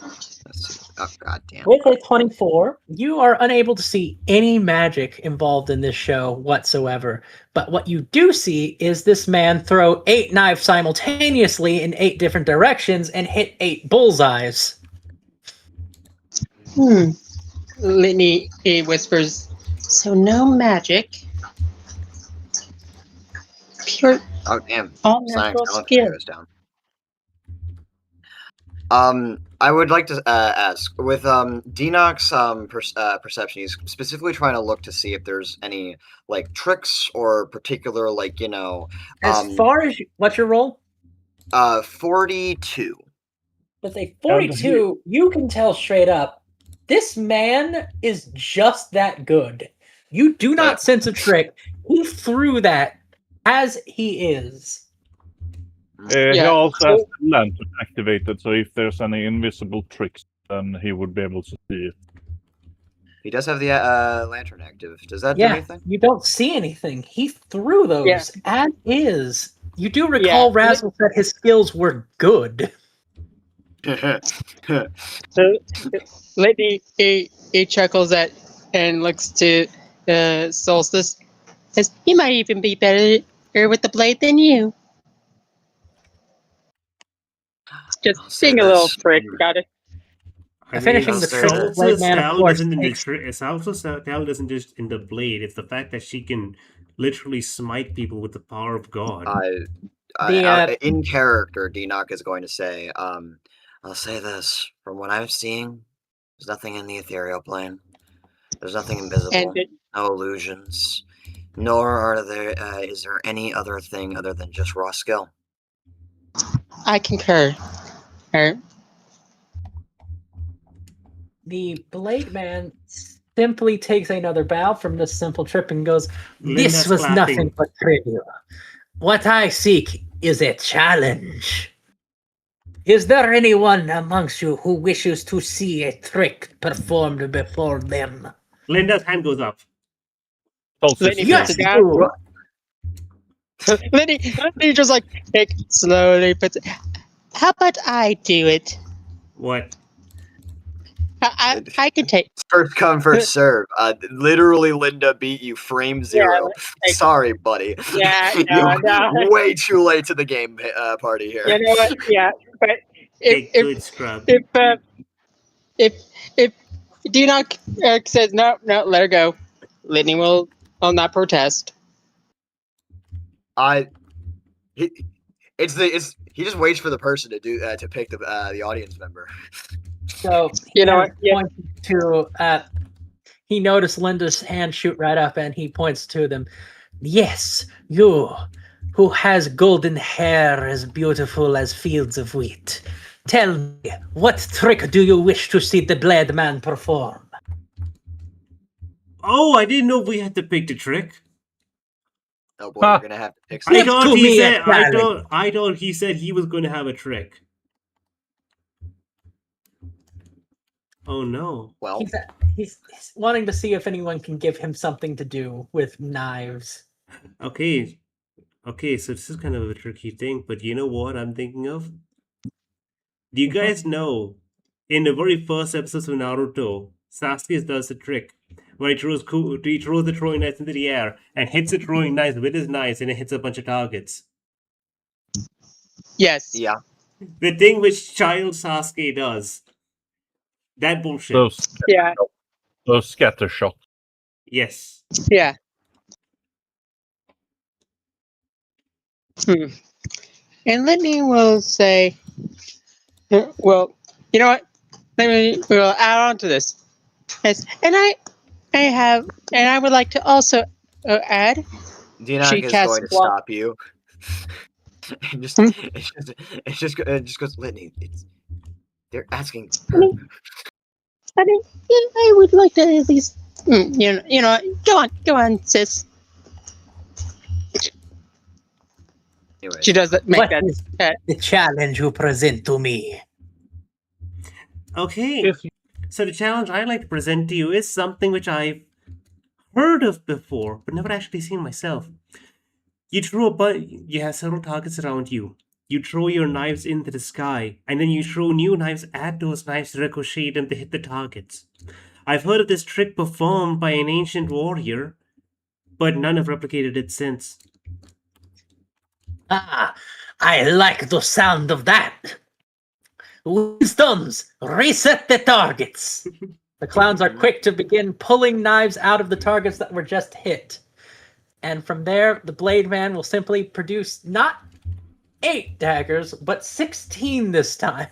let's see. Oh, god damn. With a 24, you are unable to see any magic involved in this show whatsoever. But what you do see is this man throw 8 knives simultaneously in 8 different directions and hit 8 bullseyes. Litney whispers, so no magic. Pure, Oh, damn. all Sonic natural talent skill. goes down. I would like to ask, with Dinok's perception, he's specifically trying to look to see if there's any, like, tricks or particular, like, As far as what's your roll? 42. With a 42, you can tell straight up, this man is just that good. You do not sense a trick. He threw that as he is. He Yeah. also has the lantern activated, so if there's any invisible tricks, then he would be able to see it. He does have the lantern active. Does that do Yeah, anything? you don't see anything. He threw those Yeah. as is. You do recall Razzle said his skills were good. So Litney he chuckles at and looks to Solstice. Says, he might even be better with the blade than you. Just I'll say being a little this. prick about it. I Finishing mean, the trick, the Blade Man, of Sal course, isn't in the takes- Salsa's style isn't just in the blade. It's the fact that she can literally smite people with the power of God. In character, Dinok is going to say, I'll say this. From what I'm seeing, there's nothing in the ethereal plane. There's nothing invisible, And no illusions, nor is there any other thing other than just raw skill. I concur. The Blade Man simply takes another bow from this simple trip and goes, Linda's "This was clapping. nothing but trivial. What I seek is a challenge. Is there anyone amongst you who wishes to see a trick performed before them?" Linda's hand goes up. Solstice Litney is Yes, puts it there. down. you. Litney just like slowly puts it. How about I do it? What? I can take. First come, first serve. Literally, Linda beat you frame 0. like- Sorry, buddy. Yeah, You're no. way too late to the game party here. You know what? Yeah, but Hey, if good scrub. if Dinok says no, let her go, Litney will not protest. He just waits for the person to do to pick the audience member. So You know what? Yeah. pointed to he noticed Linda's hand shoot right up, and he points to them. Yes, you, who has golden hair as beautiful as fields of wheat. Tell me, what trick do you wish to see the Blade Man perform? Oh, I didn't know we had to pick the trick. Oh boy, Huh. we're gonna have to pick I Give something. thought to he me a said. challenge. I thought he said he was going to have a trick. Oh no. Well, He's wanting to see if anyone can give him something to do with knives. Okay. Okay, so this is kind of a tricky thing, but you know what I'm thinking of? Do you guys know in the very first episode of Naruto, Sasuke does a trick where he throws the throwing knives into the air and hits the throwing knives with his knives and it hits a bunch of targets. Yes. yeah. The thing which child Sasuke does. That bullshit. Yeah. Those scatter shots. Yes. Yeah. And Litney will say, "Well, you know what? We'll add on to this. Yes, and I would like to also add. Dinok She is casts going to block- stop you. And just, Hmm? it just goes, Litney. They're asking. I mean, yeah, I would like to at least, you know, go on, sis." Anyway, She does that. Make What that. is the challenge you present to me? Okay. If So the challenge I'd like to present to you is something which I've heard of before, but never actually seen myself. You have several targets around you. You throw your knives into the sky, and then you throw new knives at those knives to ricochet them to hit the targets. I've heard of this trick performed by an ancient warrior, but none have replicated it since. Ah, I like the sound of that. Wisdoms, reset the targets. The clowns are quick to begin pulling knives out of the targets that were just hit. And from there, the Blade Man will simply produce not 8 daggers, but 16 this time.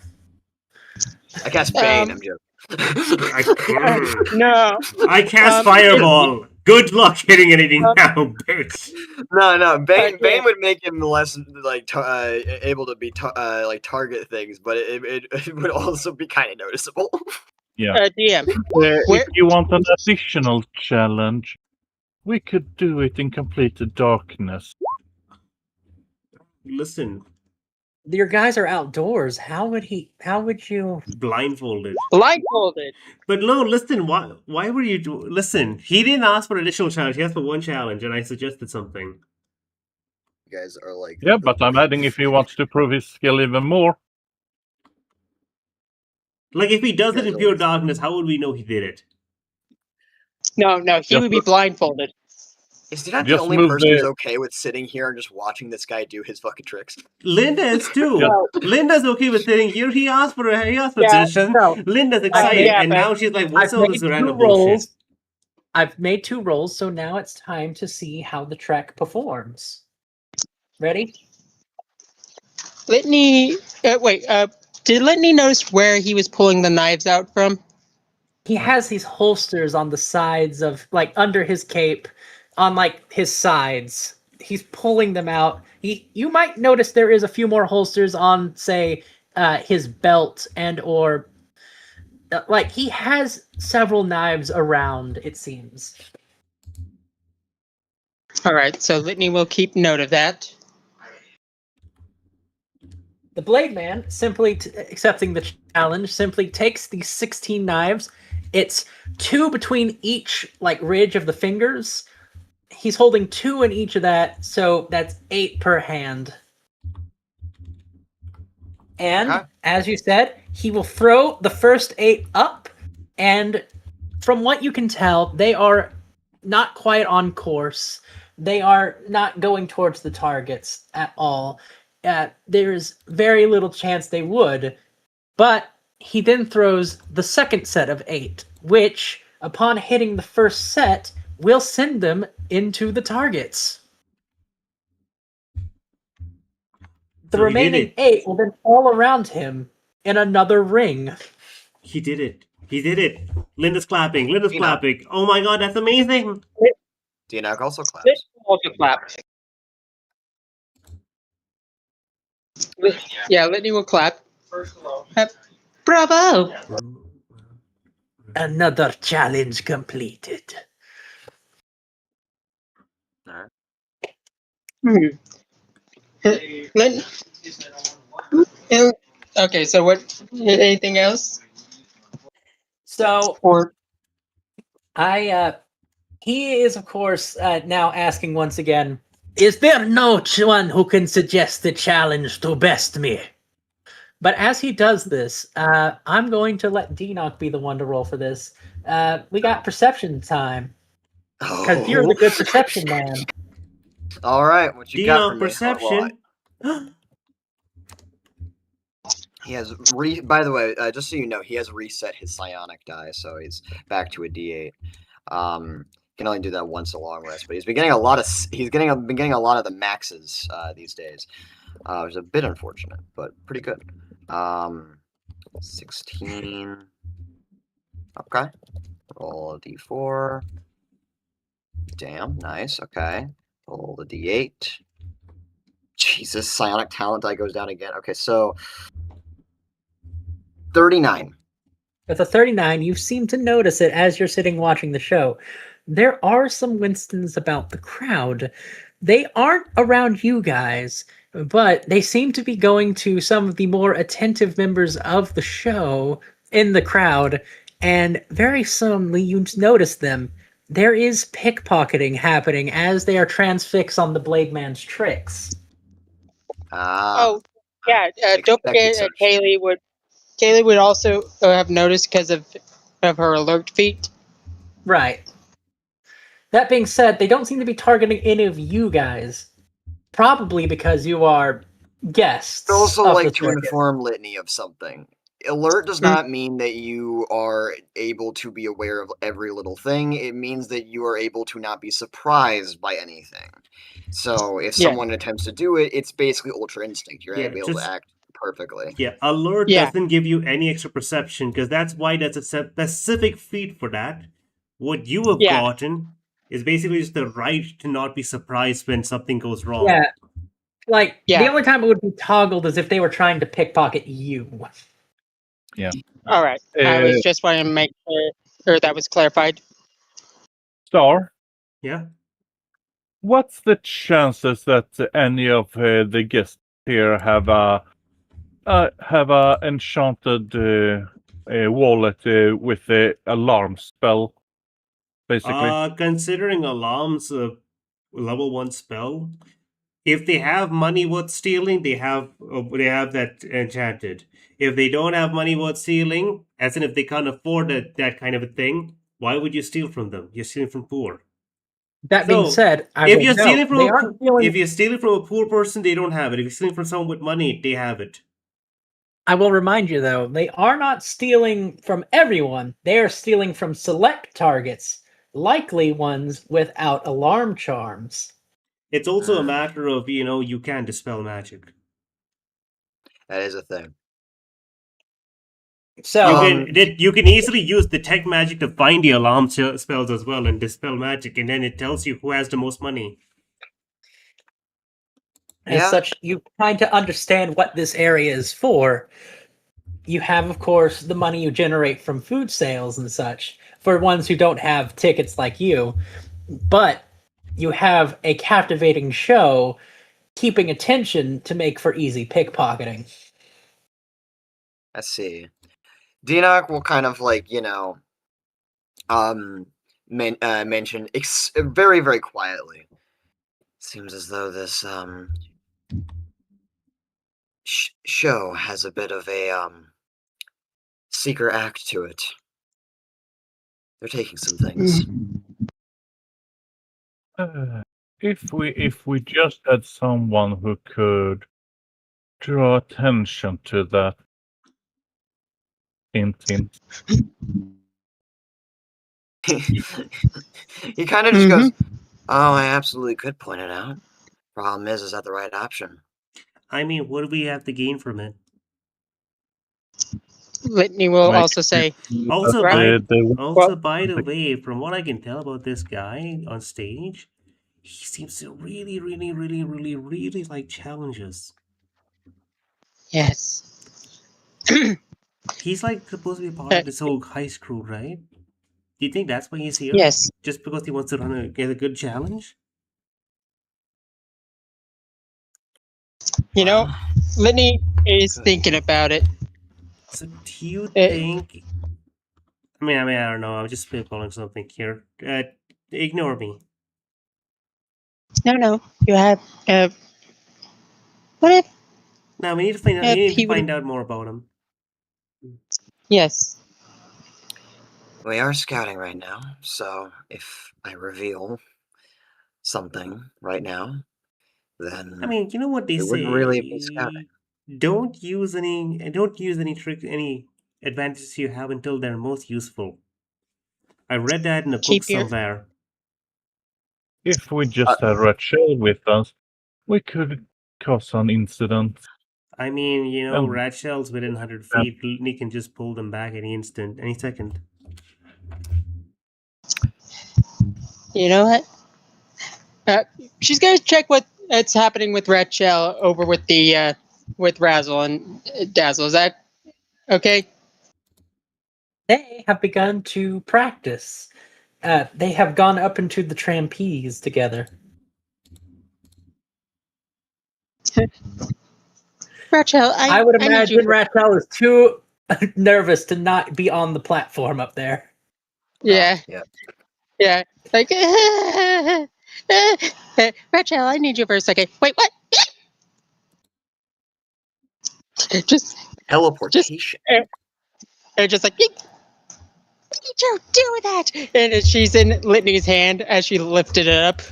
I cast Bane. I'm joking. No. I cast Um, Fireball! Good luck hitting anything now, bitch! No, Bane. Okay. Bane would make him less like able to be like target things, but it would also be kind of noticeable. yeah, DM. if Where- you want an additional challenge, we could do it in complete darkness. Listen, Your guys are outdoors. How would you? blindfolded. Blindfolded. But no, listen, why were you listen, he didn't ask for an additional challenge, he asked for one challenge, and I suggested something. You guys are like. Yeah, but I'm adding if he wants to prove his skill even more. Like, if he does it in Guys pure always- darkness, how would we know he did it? No, he would be blindfolded. Is Dinok the Just only move person who's the- okay with sitting here and just watching this guy do his fucking tricks? Linda is too. Yeah. Linda's okay with sitting here. He asked for Yeah, suggestion. no. Linda's excited, yeah, and but now she's like, "What's I've all made this 2 random bullshit?" rolls. I've made 2 rolls, so now it's time to see how the track performs. Ready? Litney. Wait. Did Litney notice where he was pulling the knives out from? he has these holsters on the sides of, like, under his cape, on, like, his sides. He's pulling them out. You might notice there is a few more holsters on, say, his belt or like, he has several knives around, it seems. All right, so Litney will keep note of that. The Blade Man, simply accepting the challenge, simply takes these 16 knives. It's 2 between each, like, ridge of the fingers. He's holding 2 in each of that, so that's 8 per hand. And, Okay. as you said, he will throw the first 8 up, and from what you can tell, they are not quite on course. They are not going towards the targets at all. There's very little chance they would, but he then throws the second set of 8, which, upon hitting the first set, will send them into the targets. The So he did remaining it. 8 will then fall around him in another ring. He did it. He did it. Linda's clapping. Linda's You know. clapping. Oh my god, that's amazing. Dinok also claps. Litney will also clap. Yeah, Litney will clap. Bravo! Another challenge completed. Alright. Okay, so what? Anything else? So Or he is, of course, now asking once again, is there no one who can suggest the challenge to best me? But as he does this, I'm going to let Dinok be the one to roll for this. We got perception time, because you're the good perception man. All right, what you got for Dinok me? perception. He has by the way, just so you know, he has reset his psionic die, so he's back to a D8. Can only do that once a long rest, but he's been getting a lot of been getting a lot of the maxes these days. Which is a bit unfortunate, but pretty good. 16. Okay. Roll a D4. Damn, nice. Okay. Roll the D8. Jesus, psionic talent die goes down again. Okay, so 39. With a 39, you seem to notice it as you're sitting watching the show. There are some Winstons about the crowd. They aren't around you guys, but they seem to be going to some of the more attentive members of the show in the crowd, and very suddenly you notice them. There is pickpocketing happening as they are transfixed on the Blade Man's tricks. oh yeah, don't expected forget such. Kaylee would also have noticed because of her alert feat. Right. That being said, they don't seem to be targeting any of you guys. Probably because you are guests. I'd also of like the to circus. inform Litney of something. Alert does not mean that you are able to be aware of every little thing. It means that you are able to not be surprised by anything. So if Yeah. someone attempts to do it, it's basically ultra instinct. You're Yeah, able just- to act perfectly. Yeah, alert Yeah. doesn't give you any extra perception because that's why there's a specific feat for that. What you have Yeah. gotten is basically just the right to not be surprised when something goes wrong. Yeah. Like, Yeah. the only time it would be toggled is if they were trying to pickpocket you. All right. I was just wanting to make sure that was clarified. Star, Yeah. what's the chances that any of the guests here have a enchanted wallet with the alarm spell, basically? Considering alarms a level 1 spell, if they have money worth stealing, they have that enchanted. If they don't have money worth stealing, as in if they can't afford that kind of a thing, why would you steal from them? You're stealing from poor. That being So, said, I if will you're note, stealing from they aren't stealing. if you're stealing from a poor person, they don't have it. If you're stealing from someone with money, they have it. I will remind you, though, they are not stealing from everyone. They are stealing from select targets, likely ones without alarm charms. It's also a matter of, you can dispel magic. That is a thing. So You can easily use detect magic to find the alarm spells as well and dispel magic, and then it tells you who has the most money. as such, you kind of understand what this area is for. You have, of course, the money you generate from food sales and such for ones who don't have tickets like you, but you have a captivating show keeping attention to make for easy pickpocketing. I see. Dinok will kind of like, mention very, very quietly. Seems as though this show has a bit of a secret act to it. They're taking some things. If we just had someone who could draw attention to that. Hint, hint. He kind of just goes, "Oh, I absolutely could point it out. Problem is that the right option?" I mean, what do we have to gain from it? Litney will Make also say, Also, Right. by the way, from what I can tell about this guy on stage, he seems to really like challenges. yes. He's like supposed to be part of this whole heist crew, right? Do you think that's why he's here? Yes. Just because he wants to get a good challenge? You know, Litney is thinking about it. So do you think... I mean, I don't know. I'm just spitballing something here. Ignore me. No. You have, what if, No, we need to find out. We need to find out more about him. yes. We are scouting right now, so if I reveal something right now, then I mean, you know what they it say. wouldn't really be scouting. Don't use any tricks, any advantages you have until they're most useful. I read that in a book somewhere. If we just had Razzle with us, we could cause an incident. I mean, rat shells within 100 feet, Litney can just pull them back any instant, any second. You know what? She's gonna check what's happening with Rat Shell over with the with Razzle and Dazzle. Is that okay? They have begun to practice. They have gone up into the trapeze together. Rachel, I would imagine Rachel is too nervous to not be on the platform up there. Yeah. Like, Rachel, I need you for a second. Wait, what? Just teleportation. Just like, what did you do with that? And she's in Litney's hand as she lifted it up.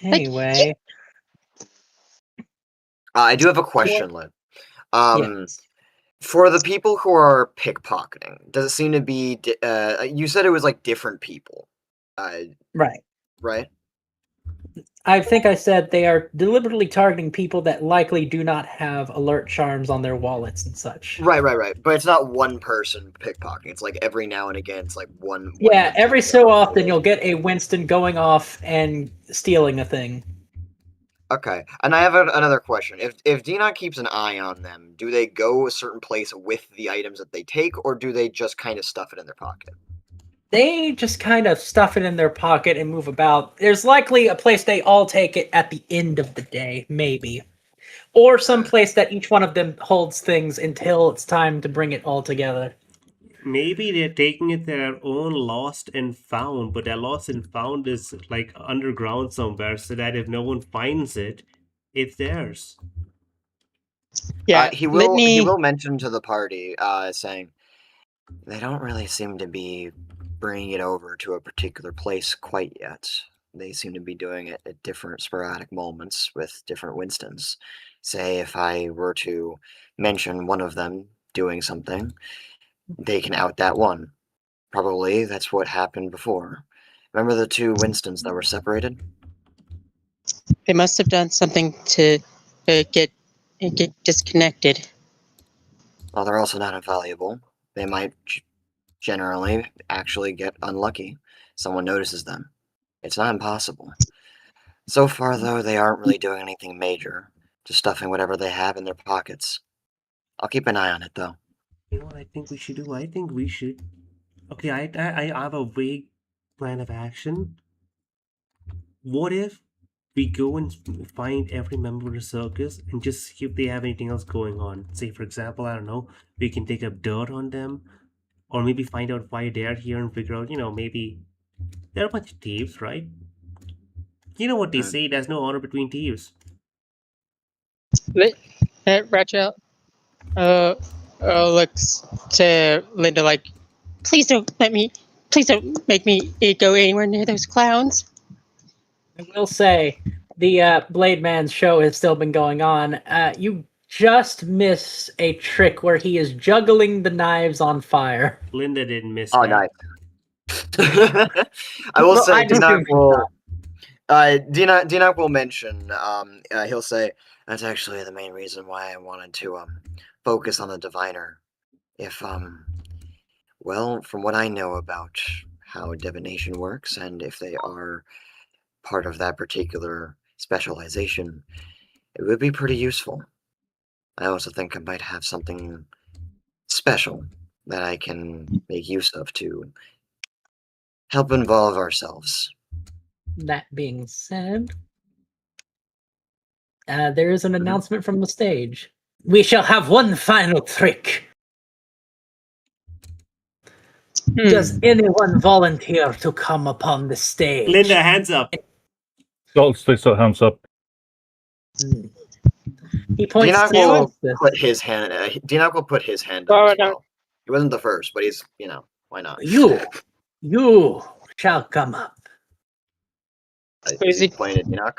Anyway. I do have a question, Lit. Yes. For the people who are pickpocketing, does it seem to be... you said it was like different people. Right. Right? I think I said they are deliberately targeting people that likely do not have alert charms on their wallets and such. Right. But it's not one person pickpocketing. It's like every now and again, it's like one yeah, every so often you'll get a Winston going off and stealing a thing. Okay, and I have another question. If Dinok keeps an eye on them, do they go a certain place with the items that they take, or do they just kind of stuff it in their pocket? They just kind of stuff it in their pocket and move about. There's likely a place they all take it at the end of the day, maybe. Or some place that each one of them holds things until it's time to bring it all together. Maybe they're taking it their own lost and found, but their lost and found is like underground somewhere, so that if no one finds it, it's theirs. Yeah, he will mention to the party, saying they don't really seem to be bringing it over to a particular place quite yet. They seem to be doing it at different sporadic moments with different Winstons. Say if I were to mention one of them doing something, they can out that one. Probably that's what happened before. Remember the two Winstons that were separated? They must have done something to get disconnected. While they're also not invaluable, they might generally actually get unlucky. Someone notices them. It's not impossible. So far, though, they aren't really doing anything major, just stuffing whatever they have in their pockets. I'll keep an eye on it, though. You know what I think we should do? I think we should. Okay, I have a vague plan of action. What if we go and find every member of the circus and just see if they have anything else going on? Say, for example, I don't know, we can dig up dirt on them, or maybe find out why they're here and figure out, maybe they're a bunch of thieves, right? You know what they say, there's no honor between thieves. Razzle looks to Linda like, please don't make me go anywhere near those clowns. I will say, the Blade Man's show has still been going on. You just miss a trick where he is juggling the knives on fire. Linda didn't miss Oh, that. nice. I will Well, say, I just Dinok do will. Dinok will mention. He'll say that's actually the main reason why I wanted to focus on the diviner. If well, from what I know about how divination works, and if they are part of that particular specialization, it would be pretty useful. I also think I might have something special that I can make use of to help involve ourselves. That being said, there is an announcement from the stage. We shall have one final trick. Does anyone volunteer to come upon the stage? Linda, hands up. Solstice, hands up. He points Dinok to will Solstice. put his hand. Dinok will put his hand up as well. He wasn't the first, but he's why not? You shall come up. Is he pointed at Dinok?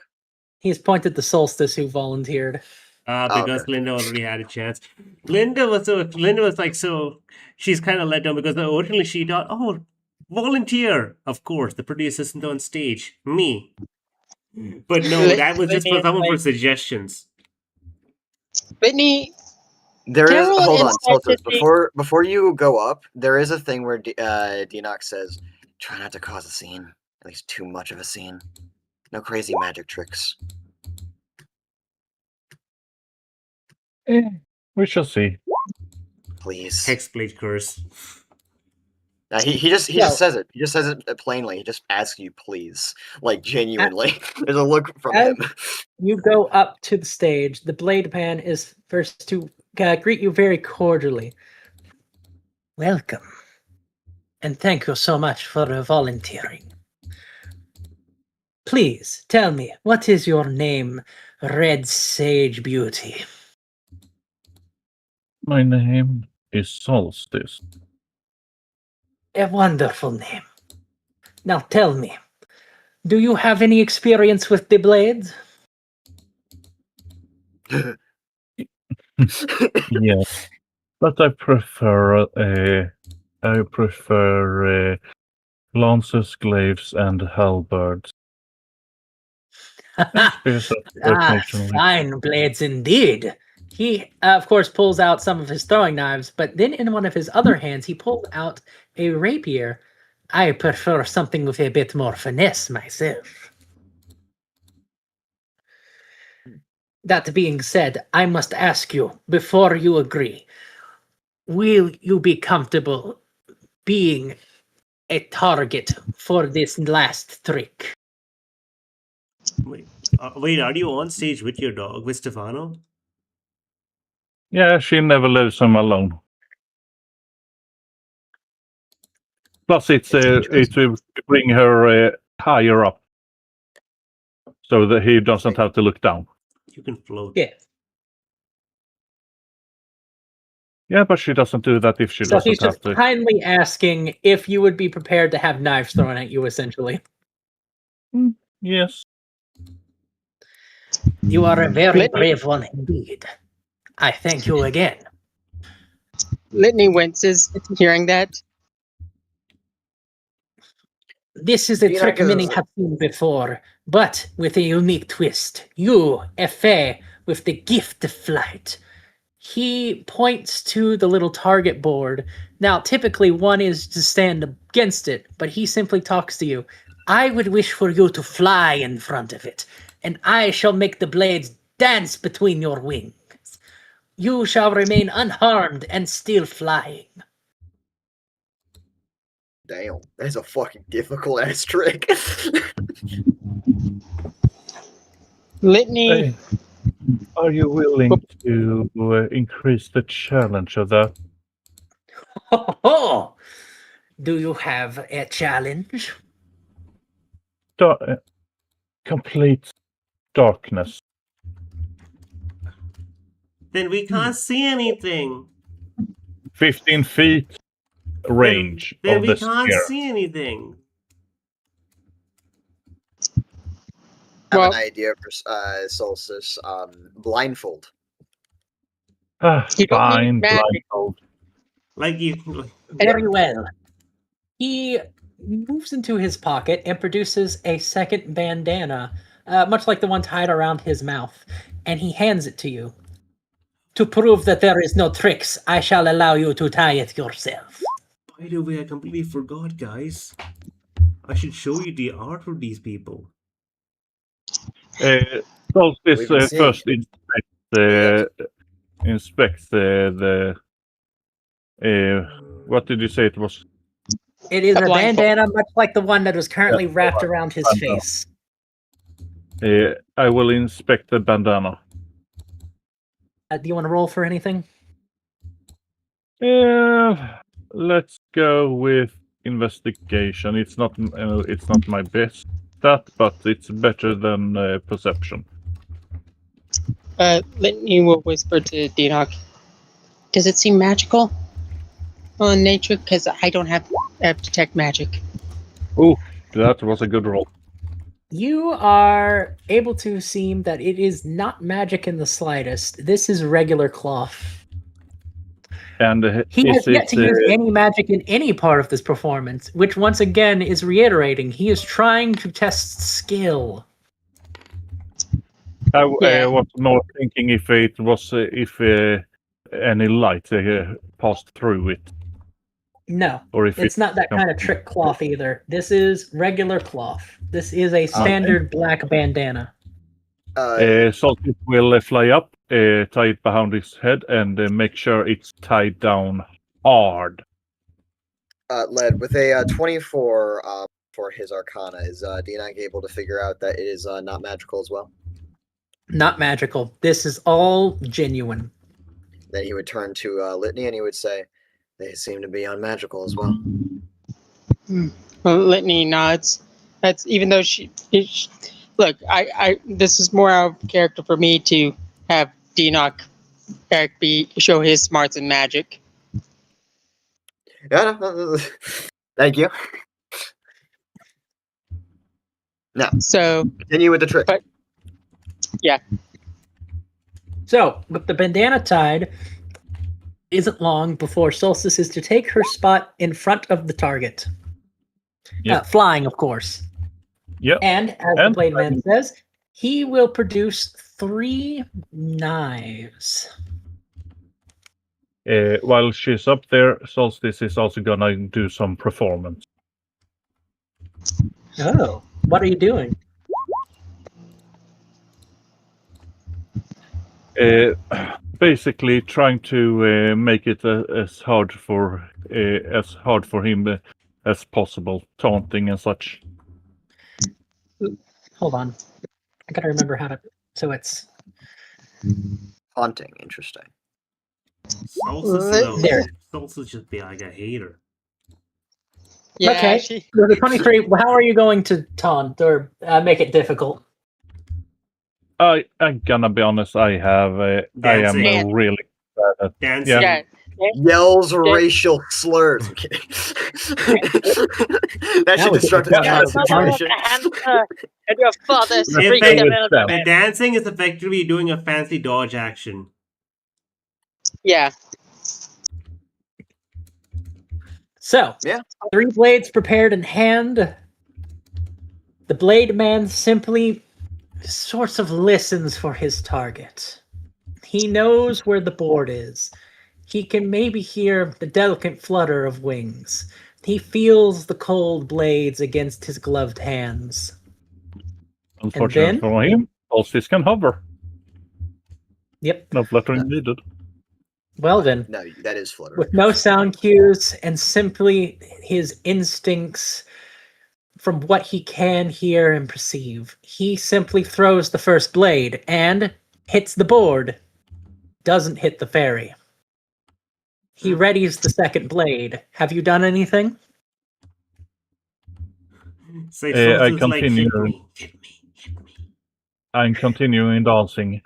He's pointed to Solstice, who volunteered. Because okay. Linda already had a chance. Linda was like, so she's kind of let down because originally she thought, oh, volunteer, of course, the pretty assistant on stage, me. But no, that was just for someone for suggestions. Litney, There is. Carol Hold on, instructed Solstice. Before you go up, there is a thing where Dinok says, "Try not to cause a scene. At least too much of a scene. No crazy magic tricks." We shall see. Please. Hexblade curse. He just says it. He just says it plainly. He just asks you, please, like genuinely. There's a look from him. You go up to the stage. The Blade Man is first to greet you very cordially. Welcome, and thank you so much for volunteering. Please tell me, what is your name, Red Sage Beauty? My name is Solstice. A wonderful name. Now tell me, do you have any experience with the blades? Yes, but I prefer lances, glaives, and halberds. Fine blades indeed. He, of course, pulls out some of his throwing knives, but then in one of his other hands, he pulled out a rapier. I prefer something with a bit more finesse myself. That being said, I must ask you, before you agree, will you be comfortable being a target for this last trick? Wait, are you on stage with your dog, with Stefano? Yeah, she never leaves him alone. Plus, it will bring her higher up, so that he doesn't have to look down. You can float. Yeah. Yeah, but she doesn't do that if she So doesn't he's have just to. kindly asking if you would be prepared to have knives thrown at you, essentially. Yes. You are a very brave one indeed. I thank you again. Litney winces hearing that. This is a Dinok trick many is- have seen before, but with a unique twist. You, a fae with the gift of flight. He points to the little target board. Now, typically one is to stand against it, but he simply talks to you. I would wish for you to fly in front of it, and I shall make the blades dance between your wings. You shall remain unharmed and still flying. Damn, that's a fucking difficult ass trick. Litney, Hey, are you willing to increase the challenge of that? Oh, do you have a challenge? Complete darkness. Then we can't see anything. 15 feet range Then of we the can't sphere. see anything. I have Well- an idea for Solstice. Blindfold. You don't need Fine, magic. blindfold. Like you. Very well. He moves into his pocket and produces a second bandana, much like the one tied around his mouth, and he hands it to you. To prove that there is no tricks, I shall allow you to tie it yourself. By the way, I completely forgot, guys. I should show you the art of these people. Solstice We've been seeing first inspects the what did you say it was? It is A a blindfold. bandana, much like the one that was currently wrapped around his Bandana. face. I will inspect the bandana. Do you want to roll for anything? Let's go with investigation. It's not my best stat, but it's better than perception. Litney will whisper to Dinok. Does it seem magical in nature? Because I don't have detect magic. Ooh, that was a good roll. You are able to seem that it is not magic in the slightest. This is regular cloth. And He has is yet it, to use any magic in any part of this performance, which once again is reiterating he is trying to test skill. I Yeah. was more thinking if it was if any light passed through it, No, or if it's not that kind of trick cloth either. This is regular cloth. This is a standard black bandana. Solstice will fly up, tie it behind his head, and make sure it's tied down hard. Led with a 24 for his Arcana. Is Dinok able to figure out that it is not magical as well? Not magical. This is all genuine. Then he would turn to Litney and he would say, "They seem to be unmagical as well." Well, Litney nods. That's even though she look. I this is more out of character for me to have Dinok show his smarts in magic. Yeah, no, thank you. Now, So continue with the trick. But- So, with the bandana tied, isn't long before Solstice is to take her spot in front of the target. Yep. Flying, of course. Yep. And as the And Blade Man flying. says, he will produce 3 knives. While she's up there, Solstice is also gonna do some performance. Oh, what are you doing? Basically, trying to make it as hard for him as possible, taunting and such. Hold on. I gotta remember how to. So it's. Haunting, interesting. Solstice, There. Solstice just be like a hater. yeah, Okay. she, With the 23, how are you going to taunt or make it difficult? I'm gonna be honest. I am Dancing. really bad at. Dancing. yeah. Yells racial slurs. I'm kidding. That should was disrupt the good. Yeah, concentration. And your father's If freaking they- development. The dancing is effectively doing a fancy dodge action. Yeah. So, Yeah. 3 blades prepared in hand. The Blade Man simply sorts of listens for his target. He knows where the board is. He can maybe hear the delicate flutter of wings. He feels the cold blades against his gloved hands. Unfortunately then? for him, Solstice can hover. Yep. No fluttering needed. Well then, No, that is fluttering. with no sound cues and simply his instincts from what he can hear and perceive, he simply throws the first blade and hits the board. Doesn't hit the fairy. He readies the second blade. Have you done anything? Say I something like, continue. hit me. I'm continuing dancing.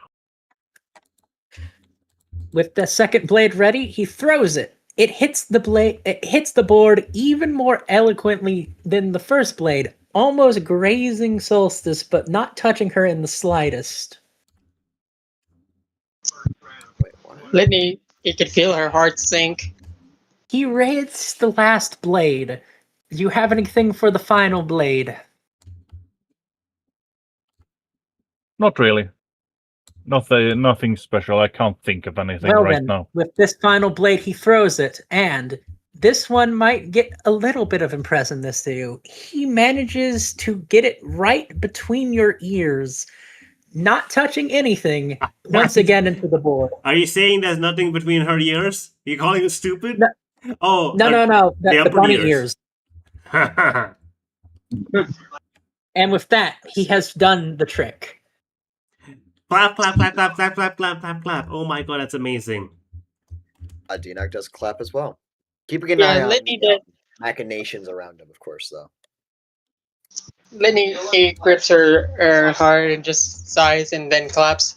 With the second blade ready, he throws it. It hits the blade. It hits the board even more eloquently than the first blade, almost grazing Solstice, but not touching her in the slightest. Wait, what? Litney, you could feel her heart sink. He raids the last blade. Do you have anything for the final blade? Not really. Nothing special. I can't think of anything Well right then, now. with this final blade, he throws it, and this one might get a little bit of impressiveness to you. He manages to get it right between your ears, not touching anything, once again into the board. Are you saying there's nothing between her ears? Are you calling it stupid? No. Oh, No, the upper bunny ears. ears. And with that, he has done the trick. Clap, clap, clap, clap, clap, clap, clap, clap, clap. Oh my god, that's amazing. Dinok does clap as well. Keeping an eye on Litney the did. machinations around him, of course, though. Litney he grips her heart and just sighs and then claps.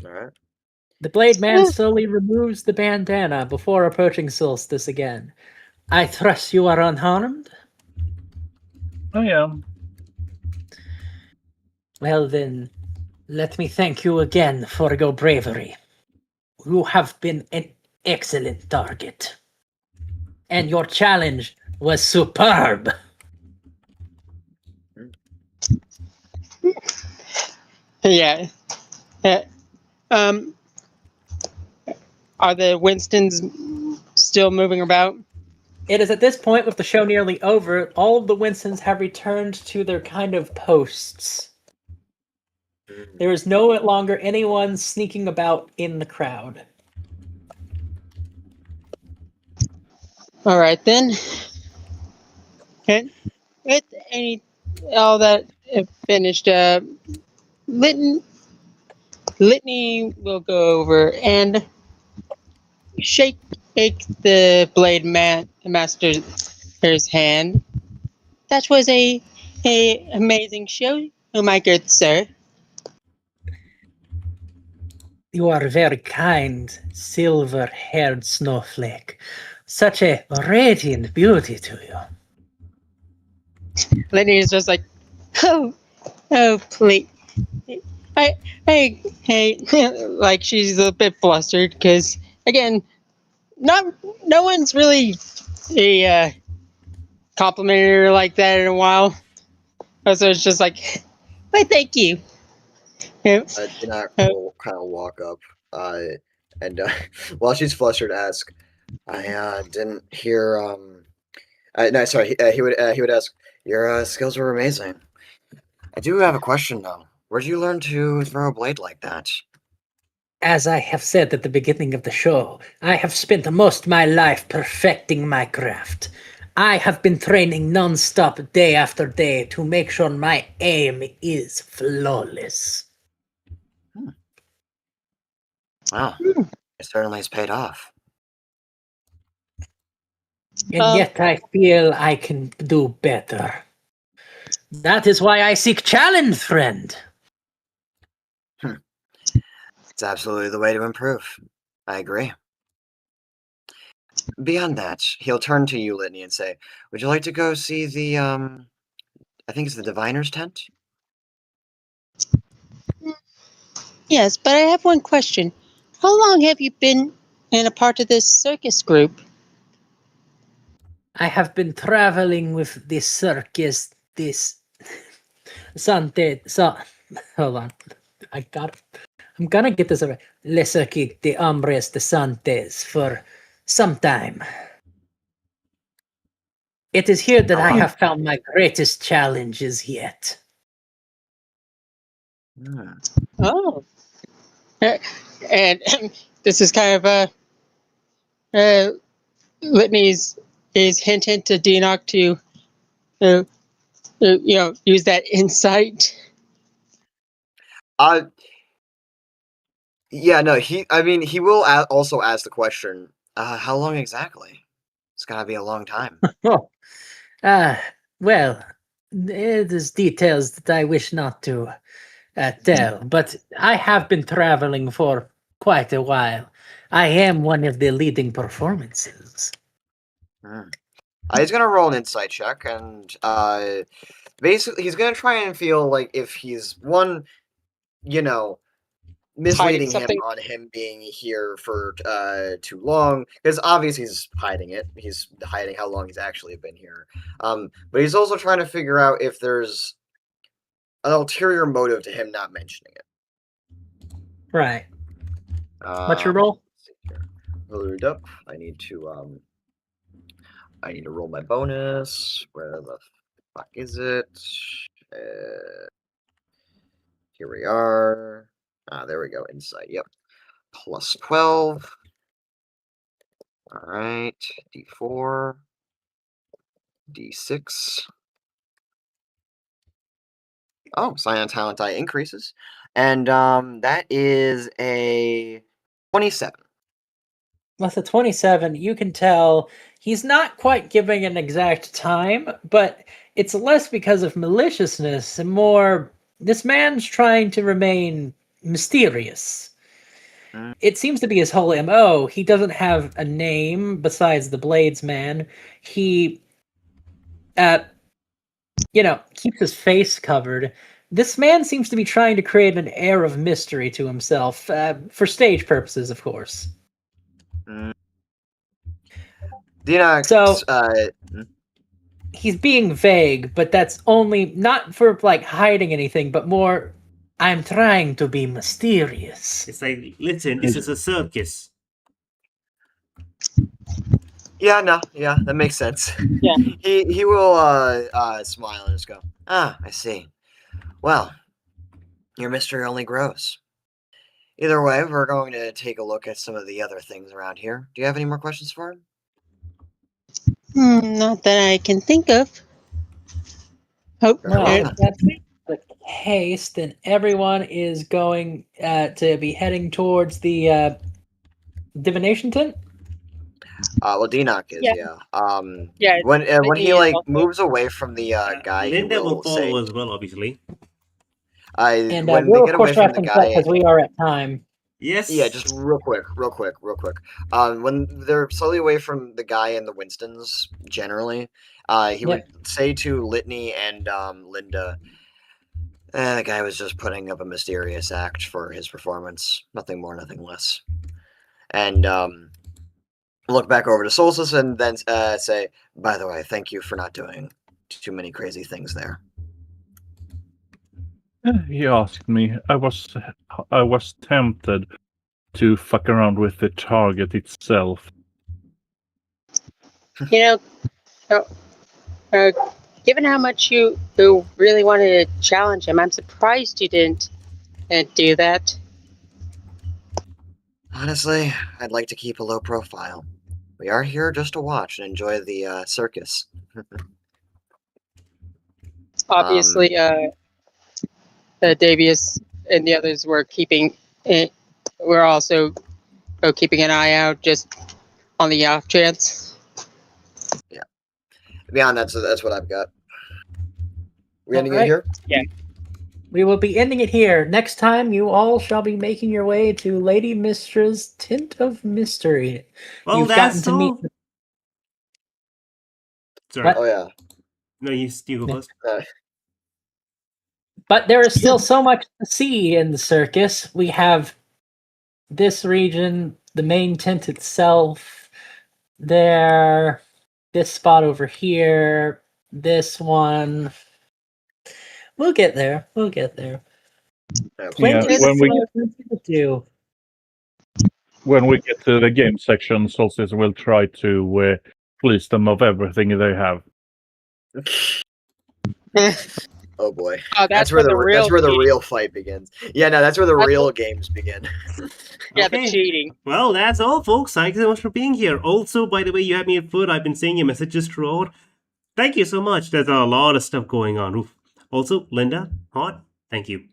All right. The Blade Man slowly removes the bandana before approaching Solstice again. I trust you are unharmed? I am. Well then, let me thank you again for your bravery. You have been an excellent target. And your challenge was superb. Yeah. Are the Winstons still moving about? It is at this point, with the show nearly over, all of the Winstons have returned to their kind of posts. There is no longer anyone sneaking about in the crowd. All right then. And with all that finished, Litney will go over and shake the blade master's hand. That was a amazing show, my good sir. You are very kind, silver-haired snowflake. Such a radiant beauty to you. Litney is just like, oh, please. Hey, like she's a bit flustered because again, no one's really complimented her like that in a while. So it's just like, but thank you. Dinok will kind of walk up and while she's flustered, ask, I didn't hear. No, sorry. He would ask, your skills were amazing. I do have a question though. Where did you learn to throw a blade like that? As I have said at the beginning of the show, I have spent most of my life perfecting my craft. I have been training non-stop day after day to make sure my aim is flawless. Wow, it certainly has paid off. And yet I feel I can do better. That is why I seek challenge, friend. It's absolutely the way to improve. I agree. Beyond that, he'll turn to you, Litney, and say, would you like to go see the, I think it's the Diviner's tent? Yes, but I have one question. How long have you been in a part of this circus group? I have been traveling with this circus, hold on. I'm gonna get this right. Les aquí de hombres de Santes for some time. It is here that I have found my greatest challenges yet. Hmm. Oh. And this is kind of Litney's is hinting to Dinok to, use that insight. Yeah, no, he will also ask the question, how long exactly? It's gotta be a long time. Oh, well, it is details that I wish not to tell, but I have been traveling for quite a while. I am one of the leading performances. Hmm. He's gonna roll an insight check, and basically he's gonna try and feel like if he's misleading him something. on him being here for too long, because obviously he's hiding it. He's hiding how long he's actually been here. But he's also trying to figure out if there's an ulterior motive to him not mentioning it. Right. What's your roll? Let's see here. Load up. I need to roll my bonus. Where the fuck is it? Here we are. There we go. Insight. Yep. Plus 12. All right. D4. D6. Oh, Scion Talent die increases. And that is a 27. With a 27, you can tell he's not quite giving an exact time, but it's less because of maliciousness and more this man's trying to remain mysterious. Mm. It seems to be his whole MO. He doesn't have a name besides the Blades Man. He keeps his face covered. This man seems to be trying to create an air of mystery to himself, for stage purposes, of course. Dinok, So he's being vague, but that's only not for hiding anything, but more I'm trying to be mysterious. It's like, listen, this is a circus. yeah, that makes sense. Yeah. He will smile and just go, I see. Well, your mystery only grows. Either way, we're going to take a look at some of the other things around here. Do you have any more questions for him? Not that I can think of. Oh, Well, Yeah. if that's the case, then everyone is going to be heading towards the divination tent. Well, Dinok is, Yeah. yeah. When he is also- moves away from the guy, he Linda will say, follow as well, obviously. And when we'll, they get of away course, from the reference that guy, because we are at time. Yes. yeah, just real quick. When they're slowly away from the guy and the Winstons, generally, he would say to Litney and Linda, the guy was just putting up a mysterious act for his performance. Nothing more, nothing less. And look back over to Solstice and then say, by the way, thank you for not doing too many crazy things there. He asked me. I was tempted to fuck around with the target itself. Given how much you really wanted to challenge him, I'm surprised you didn't do that. Honestly, I'd like to keep a low profile. We are here just to watch and enjoy the circus. Obviously, Davius and the others were we're also keeping an eye out just on the off chance. Yeah. Beyond that's what I've got. We ending it Alright. here? Yeah. We will be ending it here. Next time, you all shall be making your way to Lady Mistra's Tent of Mystery. Well, You've that's gotten to meet. all. Sorry. What? Oh yeah. No, you go first. But there is still so much to see in the circus. We have this region, the main tent itself, there, this spot over here, this one. We'll get there. Yeah, Yes. when we get to the game section, Solstice will try to fleece them of everything they have. Oh boy. Oh, that's where the real real fight begins. Yeah, no, that's where the real games begin. Yeah, Okay. the cheating. Well, that's all, folks. Thank you so much for being here. Also, by the way, you had me at foot. I've been seeing your messages throughout. Thank you so much. There's a lot of stuff going on. Oof. Also, Linda, Hot, thank you.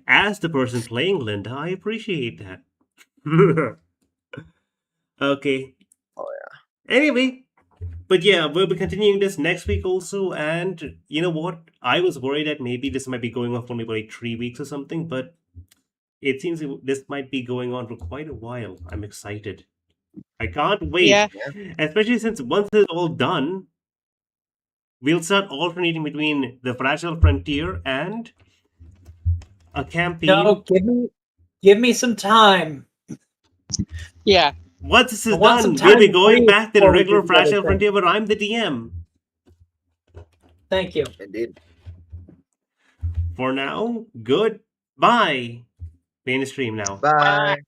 As the person playing Linda, I appreciate that. Okay. Oh, Anyway, but yeah, we'll be continuing this next week also. And you know what? I was worried that maybe this might be going on for maybe like 3 weeks or something, but it seems this might be going on for quite a while. I'm excited. I can't wait. Yeah. Especially since once it's all done, we'll start alternating between the Fragile Frontier and a campaign. No, give me some time. Yeah. Once this is I want done, some we'll be time going free back to the before we regular do the other Fragile thing. Frontier, but I'm the DM. Thank you. Indeed. For now, goodbye. Be in the stream now. Bye.